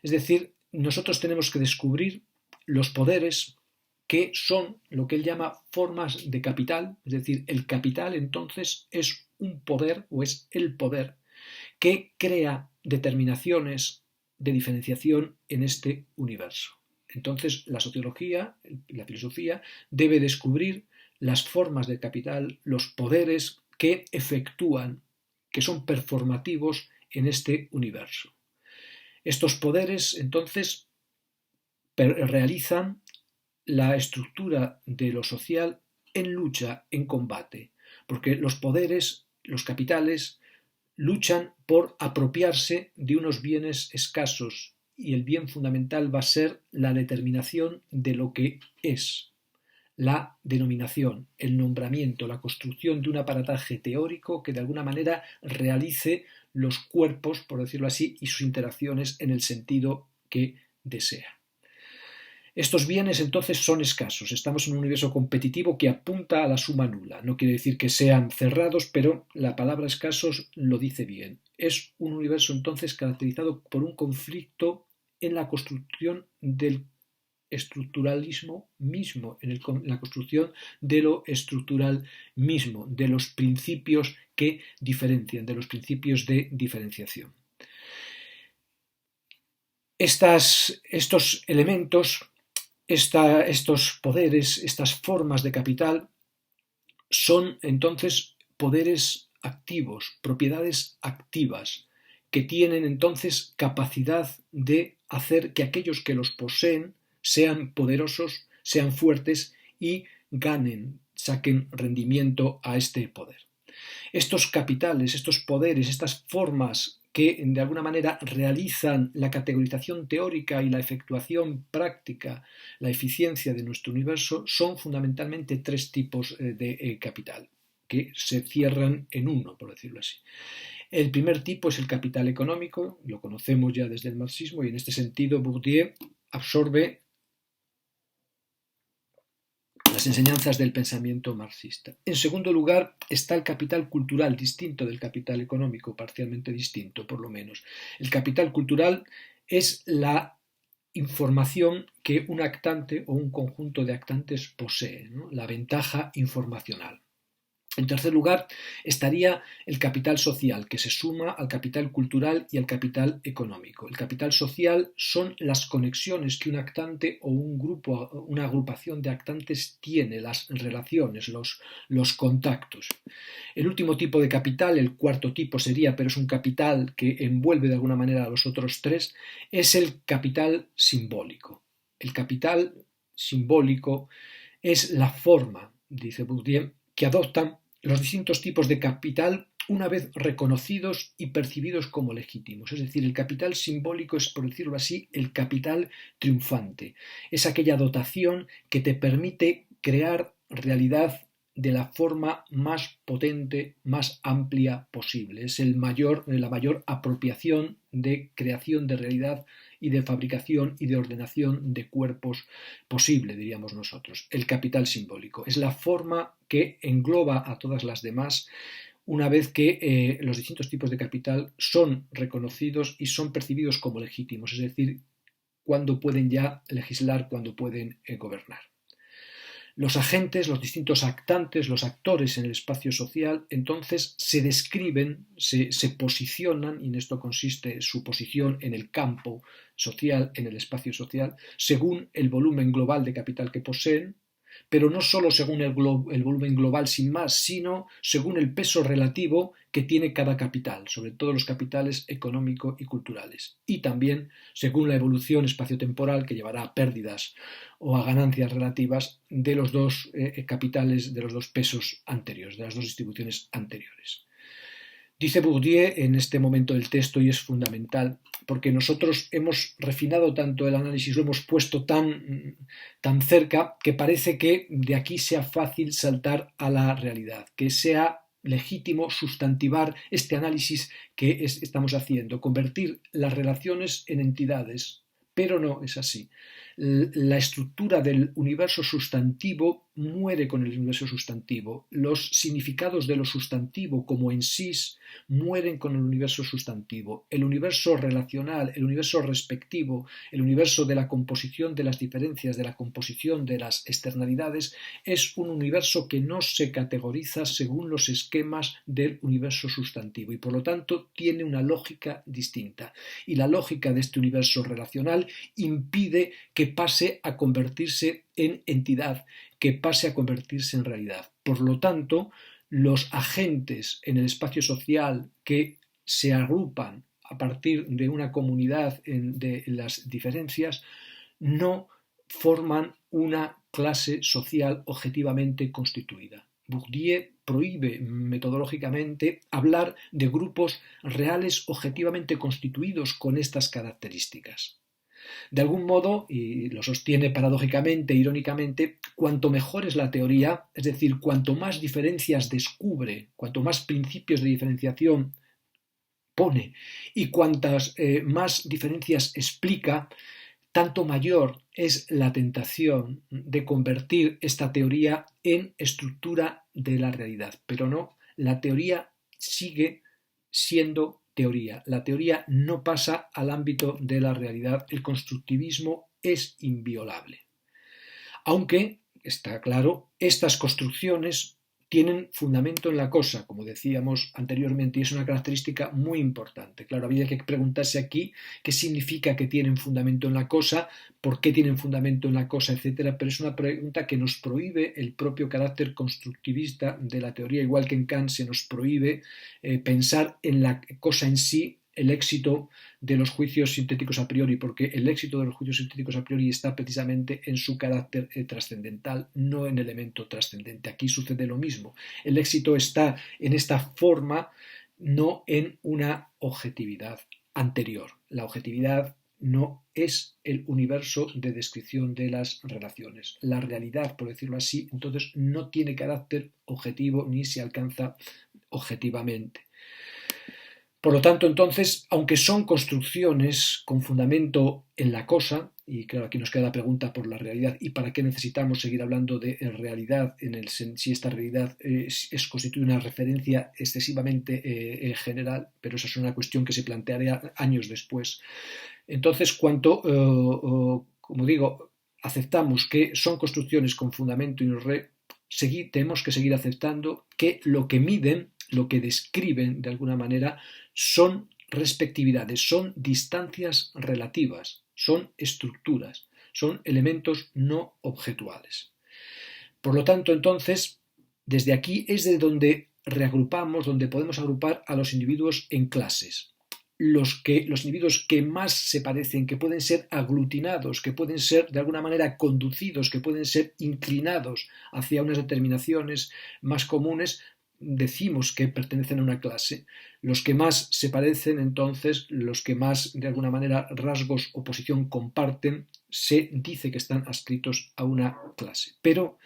Es decir, nosotros tenemos que descubrir los poderes que son lo que él llama formas de capital, es decir, el capital entonces es un poder o es el poder que crea determinaciones de diferenciación en este universo. Entonces, la sociología, la filosofía, debe descubrir las formas de capital, los poderes que efectúan, que son performativos en este universo. Estos poderes, entonces, realizan la estructura de lo social en lucha, en combate, porque los poderes, los capitales, luchan por apropiarse de unos bienes escasos y el bien fundamental va a ser la determinación de lo que es, la denominación, el nombramiento, la construcción de un aparataje teórico que de alguna manera realice los cuerpos, por decirlo así, y sus interacciones en el sentido que desea. Estos bienes entonces son escasos. Estamos en un universo competitivo que apunta a la suma nula. No quiere decir que sean cerrados, pero la palabra escasos lo dice bien. Es un universo entonces caracterizado por un conflicto en la construcción del estructuralismo mismo, en la construcción de lo estructural mismo, de los principios que diferencian, de los principios de diferenciación. Estos elementos, estos poderes, estas formas de capital son entonces poderes activos, propiedades activas, que tienen entonces capacidad de hacer que aquellos que los poseen sean poderosos, sean fuertes y ganen, saquen rendimiento a este poder. Estos capitales, estos poderes, estas formas que de alguna manera realizan la categorización teórica y la efectuación práctica, la eficiencia de nuestro universo, son fundamentalmente tres tipos de capital, que se cierran en uno, por decirlo así. El primer tipo es el capital económico, lo conocemos ya desde el marxismo, y en este sentido Bourdieu absorbe las enseñanzas del pensamiento marxista. En segundo lugar está el capital cultural, distinto del capital económico, parcialmente distinto por lo menos. El capital cultural es la información que un actante o un conjunto de actantes posee, ¿no? La ventaja informacional. En tercer lugar estaría el capital social, que se suma al capital cultural y al capital económico. El capital social son las conexiones que un actante o un grupo, una agrupación de actantes tiene, las relaciones, los contactos. El último tipo de capital, el cuarto tipo sería, pero es un capital que envuelve de alguna manera a los otros tres, es el capital simbólico. El capital simbólico es la forma, dice Bourdieu, que adoptan los distintos tipos de capital una vez reconocidos y percibidos como legítimos. Es decir, el capital simbólico es, por decirlo así, el capital triunfante. Es aquella dotación que te permite crear realidad de la forma más potente, más amplia posible. Es la mayor apropiación de creación de realidad y de fabricación y de ordenación de cuerpos posible, diríamos nosotros. El capital simbólico es la forma que engloba a todas las demás una vez que los distintos tipos de capital son reconocidos y son percibidos como legítimos, es decir, cuando pueden ya legislar, cuando pueden gobernar. Los agentes, los distintos actantes, los actores en el espacio social, entonces se describen, se posicionan, y en esto consiste su posición en el campo social, en el espacio social, según el volumen global de capital que poseen, pero no solo según el volumen global sin más, sino según el peso relativo que tiene cada capital, sobre todo los capitales económico y culturales, y también según la evolución espaciotemporal que llevará a pérdidas o a ganancias relativas de los dos capitales, de los dos pesos anteriores, de las dos distribuciones anteriores. Dice Bourdieu en este momento del texto, y es fundamental, porque nosotros hemos refinado tanto el análisis, lo hemos puesto tan cerca, que parece que de aquí sea fácil saltar a la realidad, que sea legítimo sustantivar este análisis que estamos haciendo, convertir las relaciones en entidades, pero no es así. La estructura del universo sustantivo muere con el universo sustantivo. Los significados de lo sustantivo como en sí mueren con el universo sustantivo. El universo relacional, el universo respectivo, el universo de la composición de las diferencias, de la composición de las externalidades, es un universo que no se categoriza según los esquemas del universo sustantivo y por lo tanto tiene una lógica distinta. Y la lógica de este universo relacional impide que pase a convertirse en entidad, que pase a convertirse en realidad. Por lo tanto, los agentes en el espacio social que se agrupan a partir de una comunidad de las diferencias no forman una clase social objetivamente constituida. Bourdieu prohíbe metodológicamente hablar de grupos reales objetivamente constituidos con estas características. De algún modo, y lo sostiene paradójicamente, irónicamente, cuanto mejor es la teoría, es decir, cuanto más diferencias descubre, cuanto más principios de diferenciación pone y cuantas más diferencias explica, tanto mayor es la tentación de convertir esta teoría en estructura de la realidad. Pero no, la teoría sigue siendo teoría. La teoría no pasa al ámbito de la realidad. El constructivismo es inviolable. Aunque, está claro, estas construcciones tienen fundamento en la cosa, como decíamos anteriormente, y es una característica muy importante. Claro, habría que preguntarse aquí qué significa que tienen fundamento en la cosa, por qué tienen fundamento en la cosa, etcétera, pero es una pregunta que nos prohíbe el propio carácter constructivista de la teoría, igual que en Kant se nos prohíbe pensar en la cosa en sí, el éxito de los juicios sintéticos a priori, porque el éxito de los juicios sintéticos a priori está precisamente en su carácter trascendental, no en el elemento trascendente. Aquí sucede lo mismo. El éxito está en esta forma, no en una objetividad anterior. La objetividad no es el universo de descripción de las relaciones. La realidad, por decirlo así, entonces no tiene carácter objetivo ni se alcanza objetivamente. Por lo tanto, entonces, aunque son construcciones con fundamento en la cosa, y claro, aquí nos queda la pregunta por la realidad y para qué necesitamos seguir hablando de realidad, si esta realidad constituye una referencia excesivamente general, pero esa es una cuestión que se plantearía años después. Entonces, como digo, aceptamos que son construcciones con fundamento y tenemos que seguir aceptando que lo que miden, lo que describen de alguna manera, son respectividades, son distancias relativas, son estructuras, son elementos no objetuales. Por lo tanto, entonces, desde aquí es de donde reagrupamos, donde podemos agrupar a los individuos en clases. Los individuos que más se parecen, que pueden ser aglutinados, que pueden ser de alguna manera conducidos, que pueden ser inclinados hacia unas determinaciones más comunes, decimos que pertenecen a una clase. Los que más se parecen, entonces, los que más de alguna manera rasgos o posición comparten, se dice que están adscritos a una clase. Pero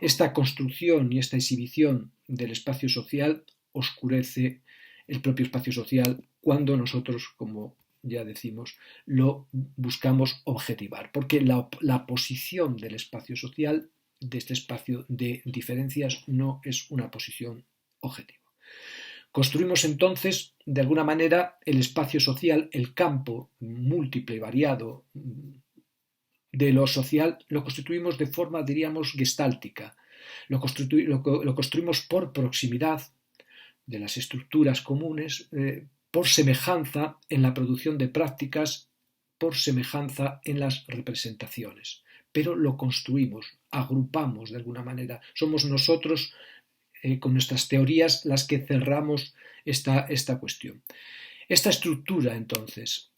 esta construcción y esta exhibición del espacio social oscurece el propio espacio social cuando nosotros, como ya decimos, lo buscamos objetivar, porque la posición del espacio social, de este espacio de diferencias, no es una posición objetiva. Construimos entonces, de alguna manera, el espacio social, el campo múltiple y variado de lo social, lo constituimos de forma, diríamos, gestáltica. Lo construimos por proximidad de las estructuras comunes, por semejanza en la producción de prácticas, por semejanza en las representaciones. Pero lo construimos, agrupamos de alguna manera. Somos nosotros, con nuestras teorías, las que cerramos esta cuestión. Esta estructura, entonces,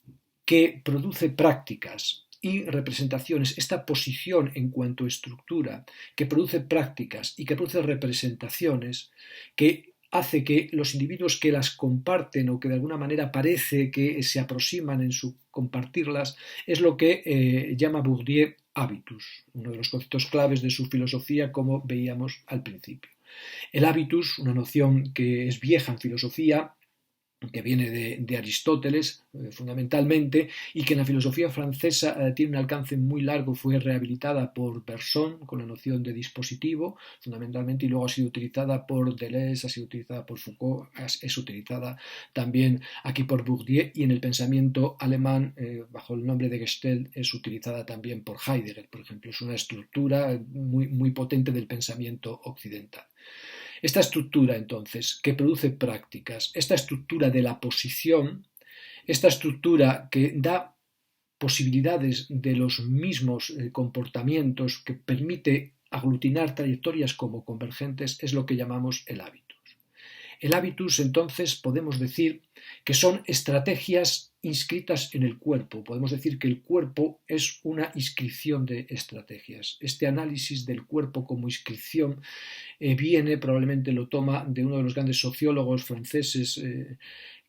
que produce prácticas y representaciones, esta posición en cuanto a estructura, que produce prácticas y que produce representaciones, que hace que los individuos que las comparten o que de alguna manera parece que se aproximan en su compartirlas, es lo que llama Bourdieu hábitus, uno de los conceptos claves de su filosofía, como veíamos al principio. El hábitus, una noción que es vieja en filosofía, que viene de Aristóteles fundamentalmente, y que en la filosofía francesa tiene un alcance muy largo, fue rehabilitada por Bergson con la noción de dispositivo fundamentalmente, y luego ha sido utilizada por Deleuze, ha sido utilizada por Foucault, es utilizada también aquí por Bourdieu, y en el pensamiento alemán bajo el nombre de Gestalt es utilizada también por Heidegger, por ejemplo. Es una estructura muy, muy potente del pensamiento occidental. Esta estructura, entonces, que produce prácticas, esta estructura de la posición, esta estructura que da posibilidades de los mismos comportamientos, que permite aglutinar trayectorias como convergentes, es lo que llamamos el hábitus. El hábitus, entonces, podemos decir que son estrategias inscritas en el cuerpo. Podemos decir que el cuerpo es una inscripción de estrategias. Este análisis del cuerpo como inscripción probablemente lo toma de uno de los grandes sociólogos franceses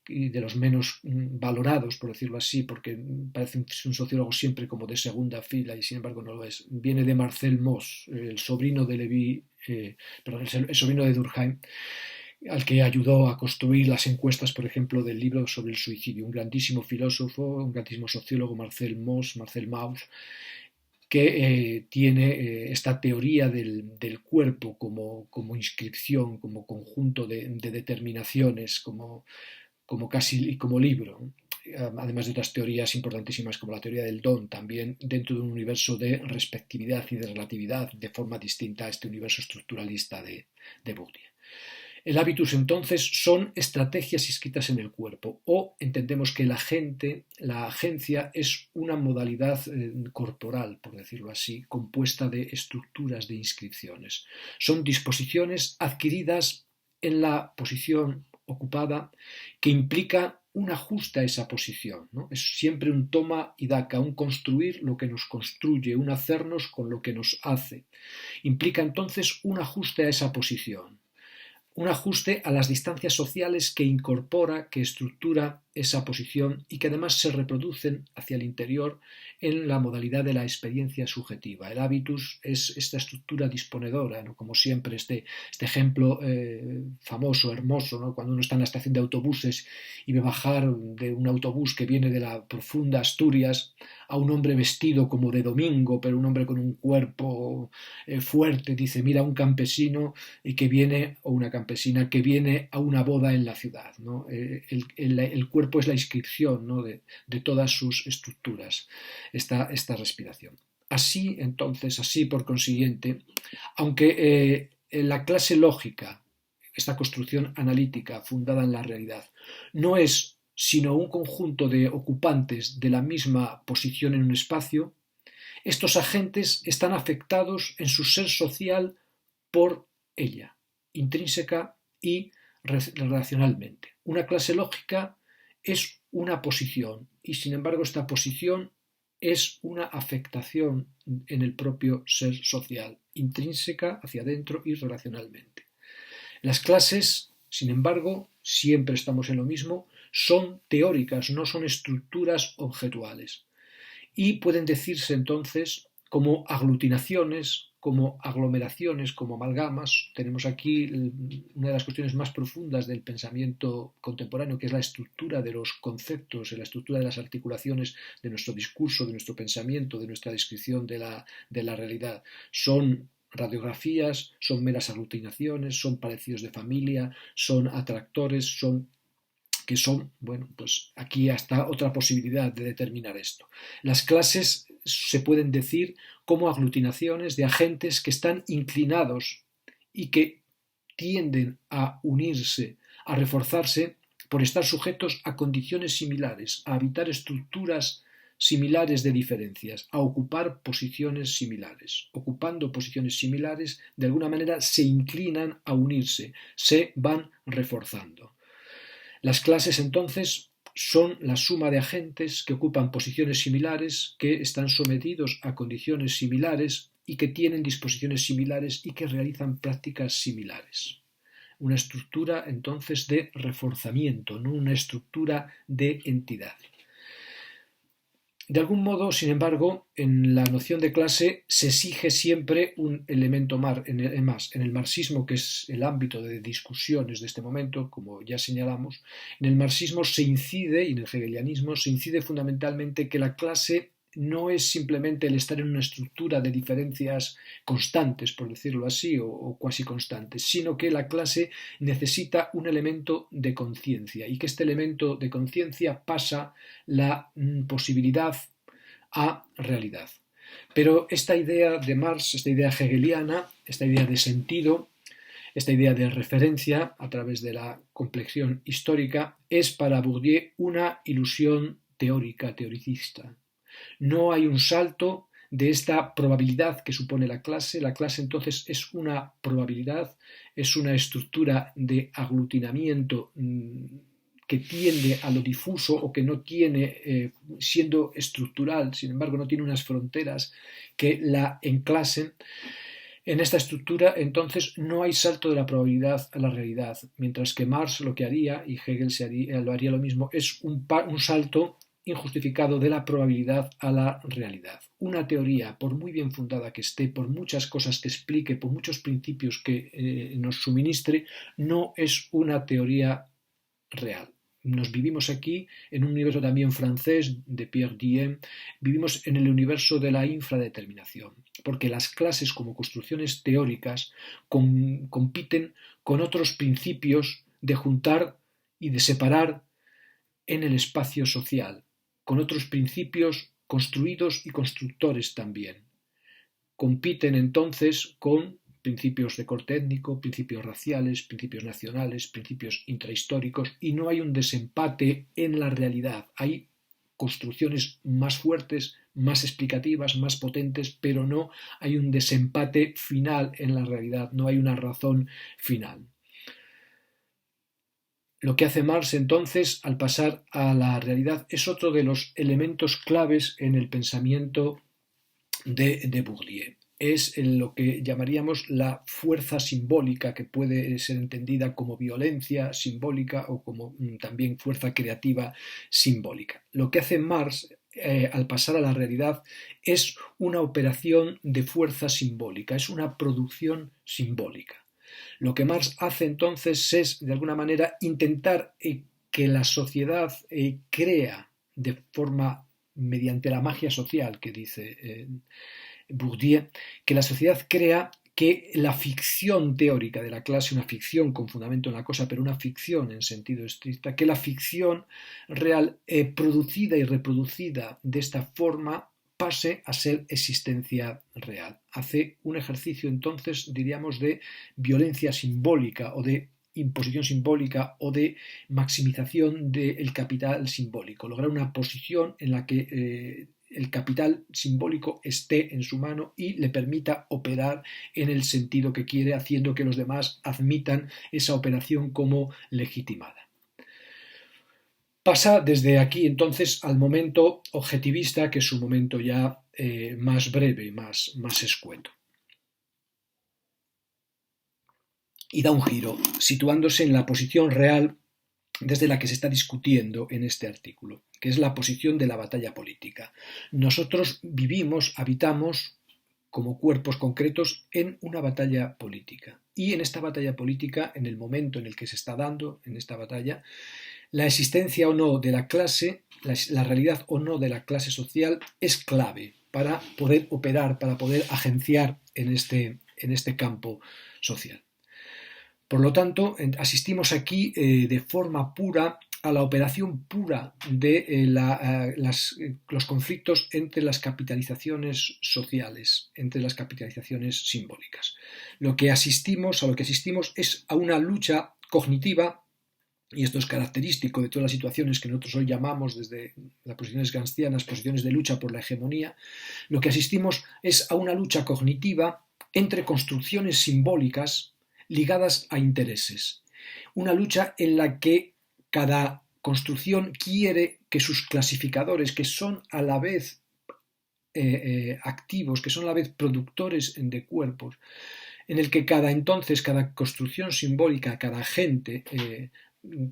y de los menos valorados, por decirlo así, porque parece un sociólogo siempre como de segunda fila y sin embargo no lo es. Viene de Marcel Mauss, el sobrino de el sobrino de Durkheim, al que ayudó a construir las encuestas, por ejemplo, del libro sobre el suicidio. Un grandísimo filósofo, un grandísimo sociólogo, Marcel Mauss, que tiene esta teoría del cuerpo como inscripción, como conjunto de determinaciones, como libro, además de otras teorías importantísimas como la teoría del don, también dentro de un universo de respectividad y de relatividad de forma distinta a este universo estructuralista de Bourdieu. El hábitus entonces son estrategias inscritas en el cuerpo, o entendemos que la agencia es una modalidad corporal, por decirlo así, compuesta de estructuras de inscripciones. Son disposiciones adquiridas en la posición ocupada que implica un ajuste a esa posición, ¿no? Es siempre un toma y daca, un construir lo que nos construye, un hacernos con lo que nos hace. Implica entonces un ajuste a esa posición. Un ajuste a las distancias sociales que incorpora, que estructura esa posición y que además se reproducen hacia el interior en la modalidad de la experiencia subjetiva. El hábitus es esta estructura disponedora, ¿no? Como siempre este ejemplo famoso, hermoso, ¿no? Cuando uno está en la estación de autobuses y ve bajar de un autobús que viene de la profunda Asturias a un hombre vestido como de domingo, pero un hombre con un cuerpo fuerte, dice, mira, un campesino que viene, o una campesina que viene a una boda en la ciudad, ¿no? El cuerpo es la inscripción, ¿no? de todas sus estructuras, esta respiración. Así, entonces, así por consiguiente, aunque la clase lógica, esta construcción analítica fundada en la realidad, no es sino un conjunto de ocupantes de la misma posición en un espacio, estos agentes están afectados en su ser social por ella, intrínseca y relacionalmente. Una clase lógica es una posición y sin embargo esta posición es una afectación en el propio ser social, intrínseca hacia adentro y relacionalmente. Las clases, sin embargo, siempre estamos en lo mismo, son teóricas, no son estructuras objetuales y pueden decirse entonces como aglutinaciones, como aglomeraciones, como amalgamas. Tenemos aquí una de las cuestiones más profundas del pensamiento contemporáneo, que es la estructura de los conceptos, la estructura de las articulaciones de nuestro discurso, de nuestro pensamiento, de nuestra descripción de la realidad. Son radiografías, son meras aglutinaciones, son parecidos de familia, son atractores, bueno, pues aquí está otra posibilidad de determinar esto. Las clases se pueden decir como aglutinaciones de agentes que están inclinados y que tienden a unirse, a reforzarse por estar sujetos a condiciones similares, a habitar estructuras similares de diferencias, a ocupar posiciones similares. Ocupando posiciones similares, de alguna manera se inclinan a unirse, se van reforzando. Las clases, entonces, son la suma de agentes que ocupan posiciones similares, que están sometidos a condiciones similares y que tienen disposiciones similares y que realizan prácticas similares. Una estructura, entonces, de reforzamiento, no una estructura de entidad. De algún modo, sin embargo, en la noción de clase se exige siempre un elemento más. En el marxismo, que es el ámbito de discusiones de este momento, como ya señalamos, en el marxismo se incide, y en el hegelianismo se incide fundamentalmente que la clase no es simplemente el estar en una estructura de diferencias constantes, por decirlo así, o cuasi constantes, sino que la clase necesita un elemento de conciencia y que este elemento de conciencia pasa la posibilidad a realidad. Pero esta idea de Marx, esta idea hegeliana, esta idea de sentido, esta idea de referencia a través de la complexión histórica, es para Bourdieu una ilusión teórica, teoricista. No hay un salto de esta probabilidad que supone la clase. La clase entonces es una probabilidad, es una estructura de aglutinamiento que tiende a lo difuso o que no tiene, siendo estructural, sin embargo no tiene unas fronteras que la enclasen. En esta estructura, entonces, no hay salto de la probabilidad a la realidad, mientras que Marx lo que haría, y Hegel lo haría lo mismo, es un salto injustificado de la probabilidad a la realidad. Una teoría, por muy bien fundada que esté, por muchas cosas que explique, por muchos principios que nos suministre, no es una teoría real. Nos vivimos aquí en un universo también francés de Pierre Diem, vivimos en el universo de la infradeterminación, porque las clases como construcciones teóricas compiten con otros principios de juntar y de separar en el espacio social, con otros principios construidos y constructores también. Compiten entonces con principios de corte étnico, principios raciales, principios nacionales, principios intrahistóricos, y no hay un desempate en la realidad. Hay construcciones más fuertes, más explicativas, más potentes, pero no hay un desempate final en la realidad, no hay una razón final. Lo que hace Marx entonces, al pasar a la realidad, es otro de los elementos claves en el pensamiento de Bourdieu. Es lo que llamaríamos la fuerza simbólica, que puede ser entendida como violencia simbólica o como también fuerza creativa simbólica. Lo que hace Marx al pasar a la realidad es una operación de fuerza simbólica, es una producción simbólica. Lo que Marx hace entonces es, de alguna manera, intentar que la sociedad crea de forma, mediante la magia social, que dice Bourdieu, que la sociedad crea que la ficción teórica de la clase, una ficción con fundamento en la cosa, pero una ficción en sentido estricto, que la ficción real producida y reproducida de esta forma pase a ser existencia real. Hace un ejercicio entonces, diríamos, de violencia simbólica o de imposición simbólica o de maximización del capital simbólico, lograr una posición en la que el capital simbólico esté en su mano y le permita operar en el sentido que quiere, haciendo que los demás admitan esa operación como legitimada. Pasa desde aquí entonces al momento objetivista, que es un momento ya más breve, más escueto. Y da un giro, situándose en la posición real desde la que se está discutiendo en este artículo, que es la posición de la batalla política. Nosotros vivimos, habitamos como cuerpos concretos en una batalla política. Y en esta batalla política, en el momento en el que se está dando, en esta batalla, la existencia o no de la clase, la realidad o no de la clase social es clave para poder operar, para poder agenciar en este campo social. Por lo tanto, asistimos aquí de forma pura a la operación pura de los conflictos entre las capitalizaciones sociales, entre las capitalizaciones simbólicas. A lo que asistimos es a una lucha cognitiva, y esto es característico de todas las situaciones que nosotros hoy llamamos, desde las posiciones gramscianas, posiciones de lucha por la hegemonía. Lo que asistimos es a una lucha cognitiva entre construcciones simbólicas ligadas a intereses. Una lucha en la que cada construcción quiere que sus clasificadores, que son a la vez activos, que son a la vez productores de cuerpos, en el que cada construcción simbólica, cada agente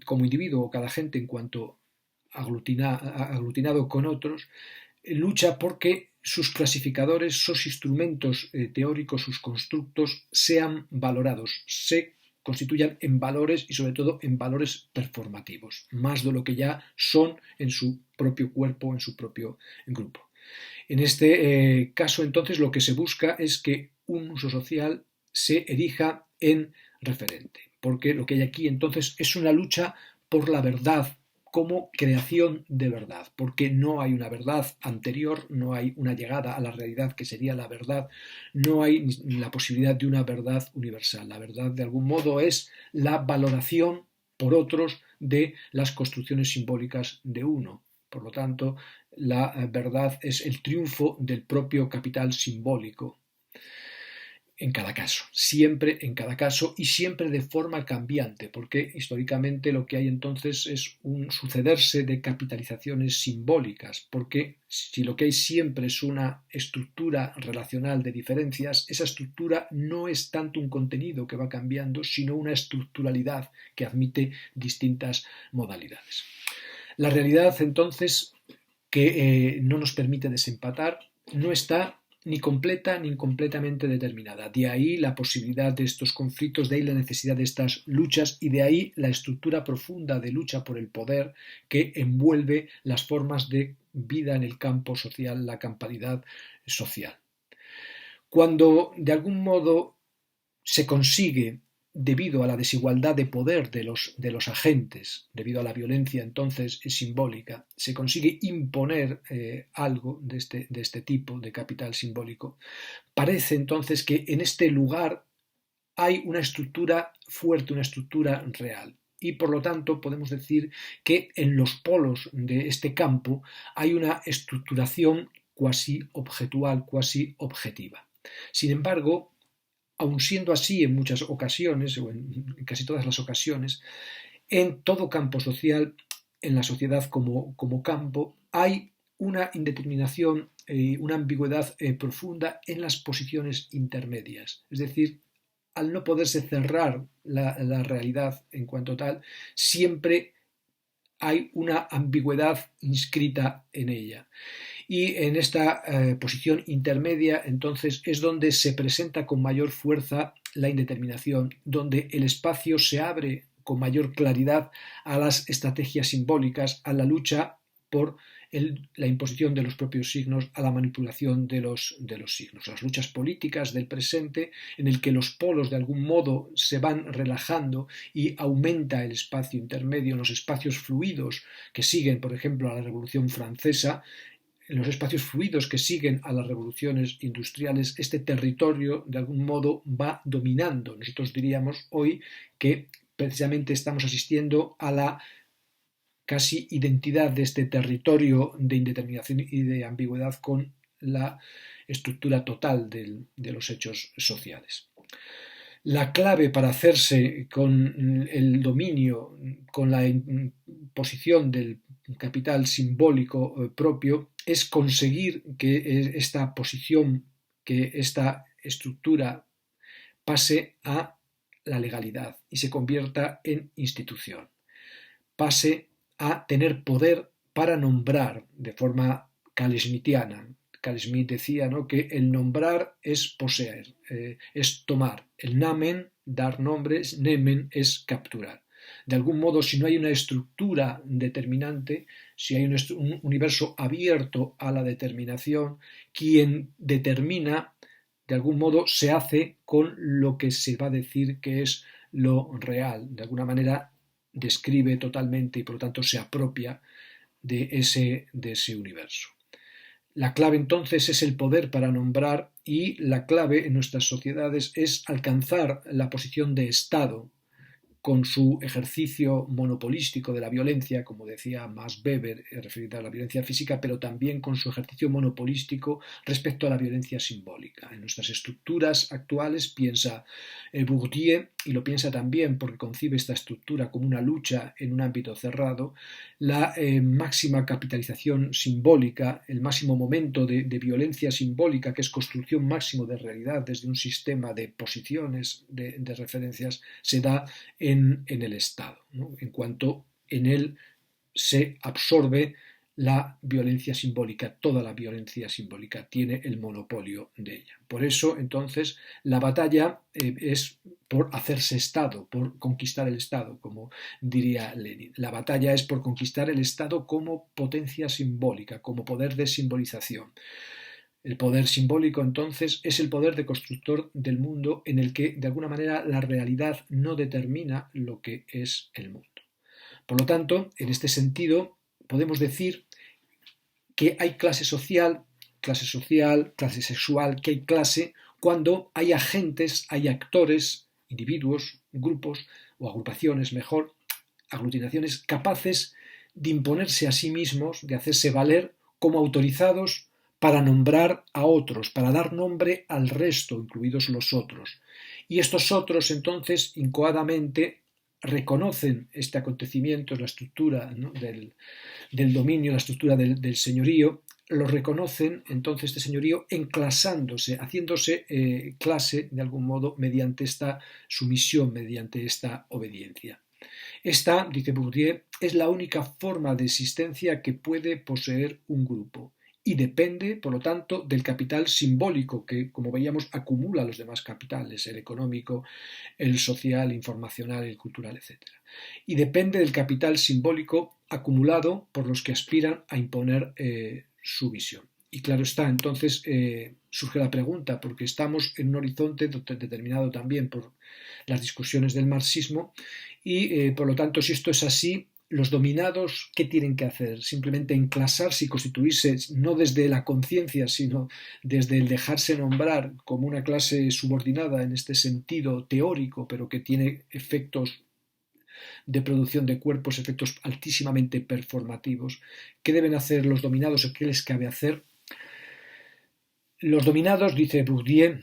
como individuo o cada agente en cuanto aglutinado con otros, lucha porque sus clasificadores, sus instrumentos teóricos, sus constructos sean valorados, se constituyan en valores y sobre todo en valores performativos, más de lo que ya son en su propio cuerpo, en su propio grupo. En este caso, entonces, lo que se busca es que un uso social se erija en referente, porque lo que hay aquí entonces es una lucha por la verdad como creación de verdad, porque no hay una verdad anterior, no hay una llegada a la realidad que sería la verdad, no hay la posibilidad de una verdad universal. La verdad, de algún modo, es la valoración por otros de las construcciones simbólicas de uno. Por lo tanto, la verdad es el triunfo del propio capital simbólico. en cada caso, siempre en cada caso y siempre de forma cambiante, porque históricamente lo que hay entonces es un sucederse de capitalizaciones simbólicas, porque si lo que hay siempre es una estructura relacional de diferencias, esa estructura no es tanto un contenido que va cambiando, sino una estructuralidad que admite distintas modalidades. La realidad entonces que no nos permite desempatar no está ni completa ni incompletamente determinada. De ahí la posibilidad de estos conflictos, de ahí la necesidad de estas luchas y de ahí la estructura profunda de lucha por el poder que envuelve las formas de vida en el campo social, la campalidad social. Cuando de algún modo se consigue, debido a la desigualdad de poder de los agentes, debido a la violencia entonces simbólica, se consigue imponer algo de este tipo de capital simbólico, parece entonces que en este lugar hay una estructura fuerte, una estructura real. Y por lo tanto podemos decir que en los polos de este campo hay una estructuración cuasi objetual, cuasi objetiva. Sin embargo, aun siendo así en muchas ocasiones, o en casi todas las ocasiones, en todo campo social, en la sociedad como campo, hay una indeterminación, una ambigüedad profunda en las posiciones intermedias. Es decir, al no poderse cerrar la realidad en cuanto tal, siempre hay una ambigüedad inscrita en ella. Y en esta posición intermedia, entonces, es donde se presenta con mayor fuerza la indeterminación, donde el espacio se abre con mayor claridad a las estrategias simbólicas, a la lucha por la imposición de los propios signos, a la manipulación de los signos. Las luchas políticas del presente, en el que los polos de algún modo se van relajando y aumenta el espacio intermedio, los espacios fluidos que siguen, por ejemplo, a la Revolución Francesa, en los espacios fluidos que siguen a las revoluciones industriales, este territorio de algún modo va dominando. Nosotros diríamos hoy que precisamente estamos asistiendo a la casi identidad de este territorio de indeterminación y de ambigüedad con la estructura total de los hechos sociales. La clave para hacerse con el dominio, con la imposición del capital simbólico propio, es conseguir que esta posición, que esta estructura pase a la legalidad y se convierta en institución, pase a tener poder para nombrar de forma Carl-schmittiana. Carl-Schmitt decía, ¿no?, que el nombrar es poseer, es tomar. El Namen, dar nombres, Nemen es capturar. De algún modo, si no hay una estructura determinante, si hay un universo abierto a la determinación, quien determina, de algún modo, se hace con lo que se va a decir que es lo real. De alguna manera, describe totalmente y por lo tanto se apropia de ese universo. La clave entonces es el poder para nombrar y la clave en nuestras sociedades es alcanzar la posición de Estado con su ejercicio monopolístico de la violencia, como decía Max Weber, referida a la violencia física, pero también con su ejercicio monopolístico respecto a la violencia simbólica. En nuestras estructuras actuales piensa Bourdieu, y lo piensa también porque concibe esta estructura como una lucha en un ámbito cerrado, la máxima capitalización simbólica, el máximo momento de violencia simbólica, que es construcción máximo de realidad desde un sistema de posiciones, de referencias, se da en el Estado, ¿no?, en cuanto en él se absorbe la violencia simbólica, toda la violencia simbólica tiene el monopolio de ella. Por eso, entonces, la batalla es por hacerse Estado, por conquistar el Estado, como diría Lenin. La batalla es por conquistar el Estado como potencia simbólica, como poder de simbolización. El poder simbólico, entonces, es el poder de constructor del mundo en el que, de alguna manera, la realidad no determina lo que es el mundo. Por lo tanto, en este sentido, podemos decir que hay clase social, clase sexual, que hay clase cuando hay agentes, hay actores, individuos, grupos o agrupaciones, mejor, aglutinaciones capaces de imponerse a sí mismos, de hacerse valer como autorizados para nombrar a otros, para dar nombre al resto, incluidos los otros. Y estos otros, entonces, incoadamente, reconocen este acontecimiento, la estructura, ¿no?, del dominio, la estructura del señorío, lo reconocen entonces este señorío enclasándose, haciéndose clase de algún modo mediante esta sumisión, mediante esta obediencia. Esta, dice Bourdieu, es la única forma de existencia que puede poseer un grupo y depende, por lo tanto, del capital simbólico que, como veíamos, acumula los demás capitales, el económico, el social, el informacional, el cultural, etc. Y depende del capital simbólico acumulado por los que aspiran a imponer su visión. Y claro está, entonces surge la pregunta, porque estamos en un horizonte determinado también por las discusiones del marxismo y, por lo tanto, si esto es así, los dominados, ¿qué tienen que hacer? Simplemente enclasarse y constituirse, no desde la conciencia, sino desde el dejarse nombrar como una clase subordinada en este sentido teórico, pero que tiene efectos de producción de cuerpos, efectos altísimamente performativos. ¿Qué deben hacer los dominados o qué les cabe hacer? Los dominados, dice Bourdieu,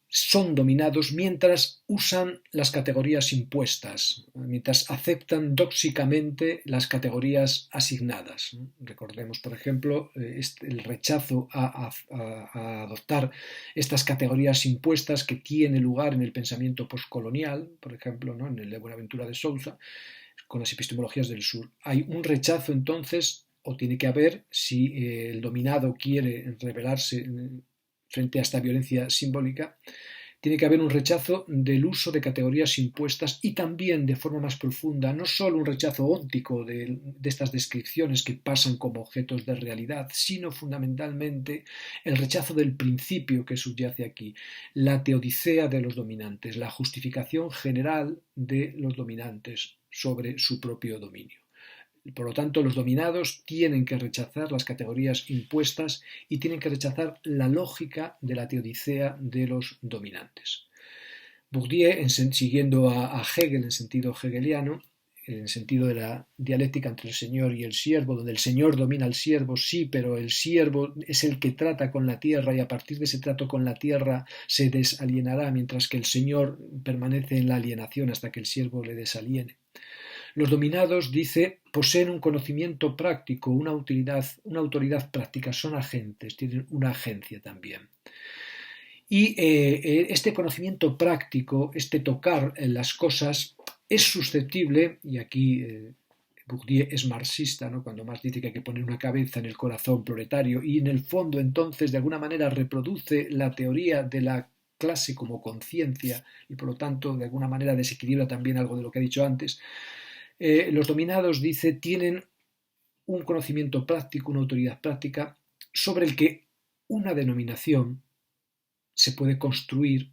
son dominados mientras usan las categorías impuestas, mientras aceptan dóxicamente las categorías asignadas. Recordemos, por ejemplo, el rechazo a adoptar estas categorías impuestas que tiene lugar en el pensamiento postcolonial, por ejemplo, ¿no?, en el de Buenaventura de Sousa, con las epistemologías del sur. Hay un rechazo entonces, o tiene que haber, si el dominado quiere rebelarse frente a esta violencia simbólica, tiene que haber un rechazo del uso de categorías impuestas y también de forma más profunda, no solo un rechazo óntico de estas descripciones que pasan como objetos de realidad, sino fundamentalmente el rechazo del principio que subyace aquí, la teodicea de los dominantes, la justificación general de los dominantes sobre su propio dominio. Por lo tanto, los dominados tienen que rechazar las categorías impuestas y tienen que rechazar la lógica de la teodicea de los dominantes. Bourdieu, siguiendo a Hegel en sentido hegeliano, en el sentido de la dialéctica entre el señor y el siervo, donde el señor domina al siervo, sí, pero el siervo es el que trata con la tierra y a partir de ese trato con la tierra se desalienará, mientras que el señor permanece en la alienación hasta que el siervo le desaliene. Los dominados, dice, poseen un conocimiento práctico, una autoridad práctica, son agentes, tienen una agencia también. Y este conocimiento práctico, este tocar en las cosas, es susceptible, y aquí Bourdieu es marxista, ¿no?, cuando Marx dice que hay que poner una cabeza en el corazón proletario, y en el fondo entonces de alguna manera reproduce la teoría de la clase como conciencia y por lo tanto de alguna manera desequilibra también algo de lo que he dicho antes. Los dominados, dice, tienen un conocimiento práctico, una autoridad práctica, sobre el que una denominación se puede construir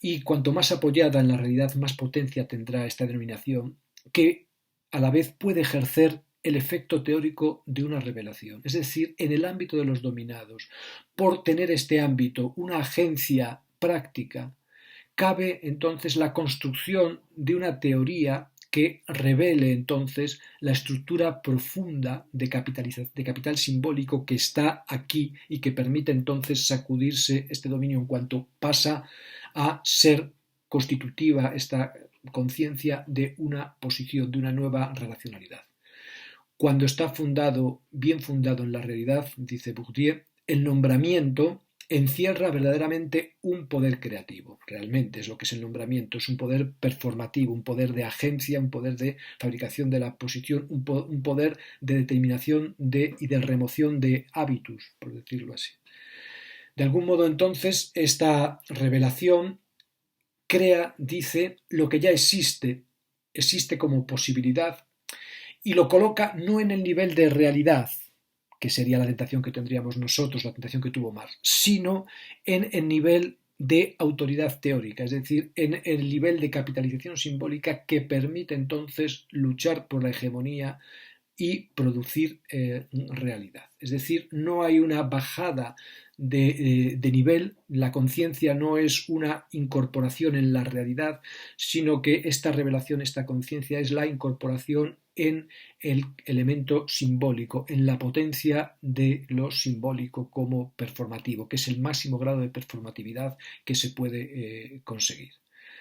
y cuanto más apoyada en la realidad, más potencia tendrá esta denominación, que a la vez puede ejercer el efecto teórico de una revelación. Es decir, en el ámbito de los dominados, por tener este ámbito una agencia práctica, cabe entonces la construcción de una teoría que revele entonces la estructura profunda de capital simbólico que está aquí y que permite entonces sacudirse este dominio en cuanto pasa a ser constitutiva esta conciencia de una posición, de una nueva relacionalidad. Cuando está bien fundado en la realidad, dice Bourdieu, el nombramiento encierra verdaderamente un poder creativo. Realmente es lo que es el nombramiento, es un poder performativo, un poder de agencia, un poder de fabricación de la posición, un poder de determinación y de remoción de hábitus, por decirlo así. De algún modo, entonces, esta revelación crea, dice, lo que ya existe como posibilidad y lo coloca no en el nivel de realidad, que sería la tentación que tendríamos nosotros, la tentación que tuvo Marx, sino en el nivel de autoridad teórica, es decir, en el nivel de capitalización simbólica que permite entonces luchar por la hegemonía y producir realidad. Es decir, no hay una bajada de nivel, la conciencia no es una incorporación en la realidad, sino que esta revelación, esta conciencia es la incorporación en el elemento simbólico, en la potencia de lo simbólico como performativo, que es el máximo grado de performatividad que se puede conseguir.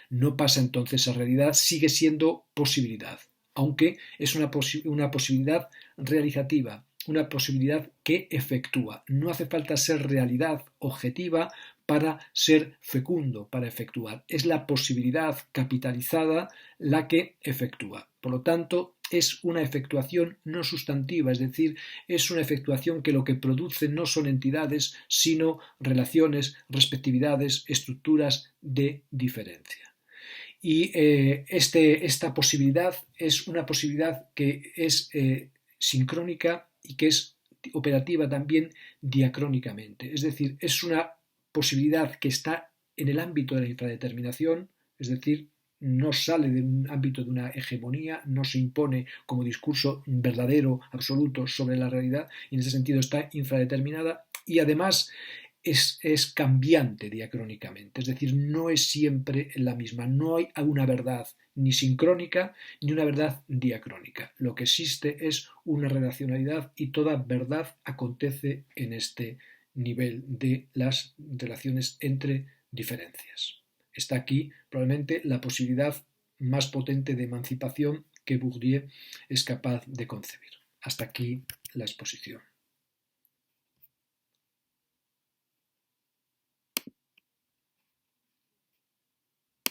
No pasa entonces a realidad, sigue siendo posibilidad, aunque es una posibilidad realizativa, una posibilidad que efectúa. No hace falta ser realidad objetiva para ser fecundo, para efectuar. Es la posibilidad capitalizada la que efectúa. Por lo tanto, es una efectuación no sustantiva, es decir, es una efectuación que lo que produce no son entidades, sino relaciones, respectividades, estructuras de diferencia. Y esta posibilidad es una posibilidad que es sincrónica y que es operativa también diacrónicamente. Es decir, es una posibilidad que está en el ámbito de la infradeterminación, es decir, no sale de un ámbito de una hegemonía, no se impone como discurso verdadero, absoluto sobre la realidad, y en ese sentido está infradeterminada y además es cambiante diacrónicamente, es decir, no es siempre la misma, no hay una verdad ni sincrónica ni una verdad diacrónica. Lo que existe es una relacionalidad y toda verdad acontece en este nivel de las relaciones entre diferencias. Está aquí probablemente la posibilidad más potente de emancipación que Bourdieu es capaz de concebir. Hasta aquí la exposición.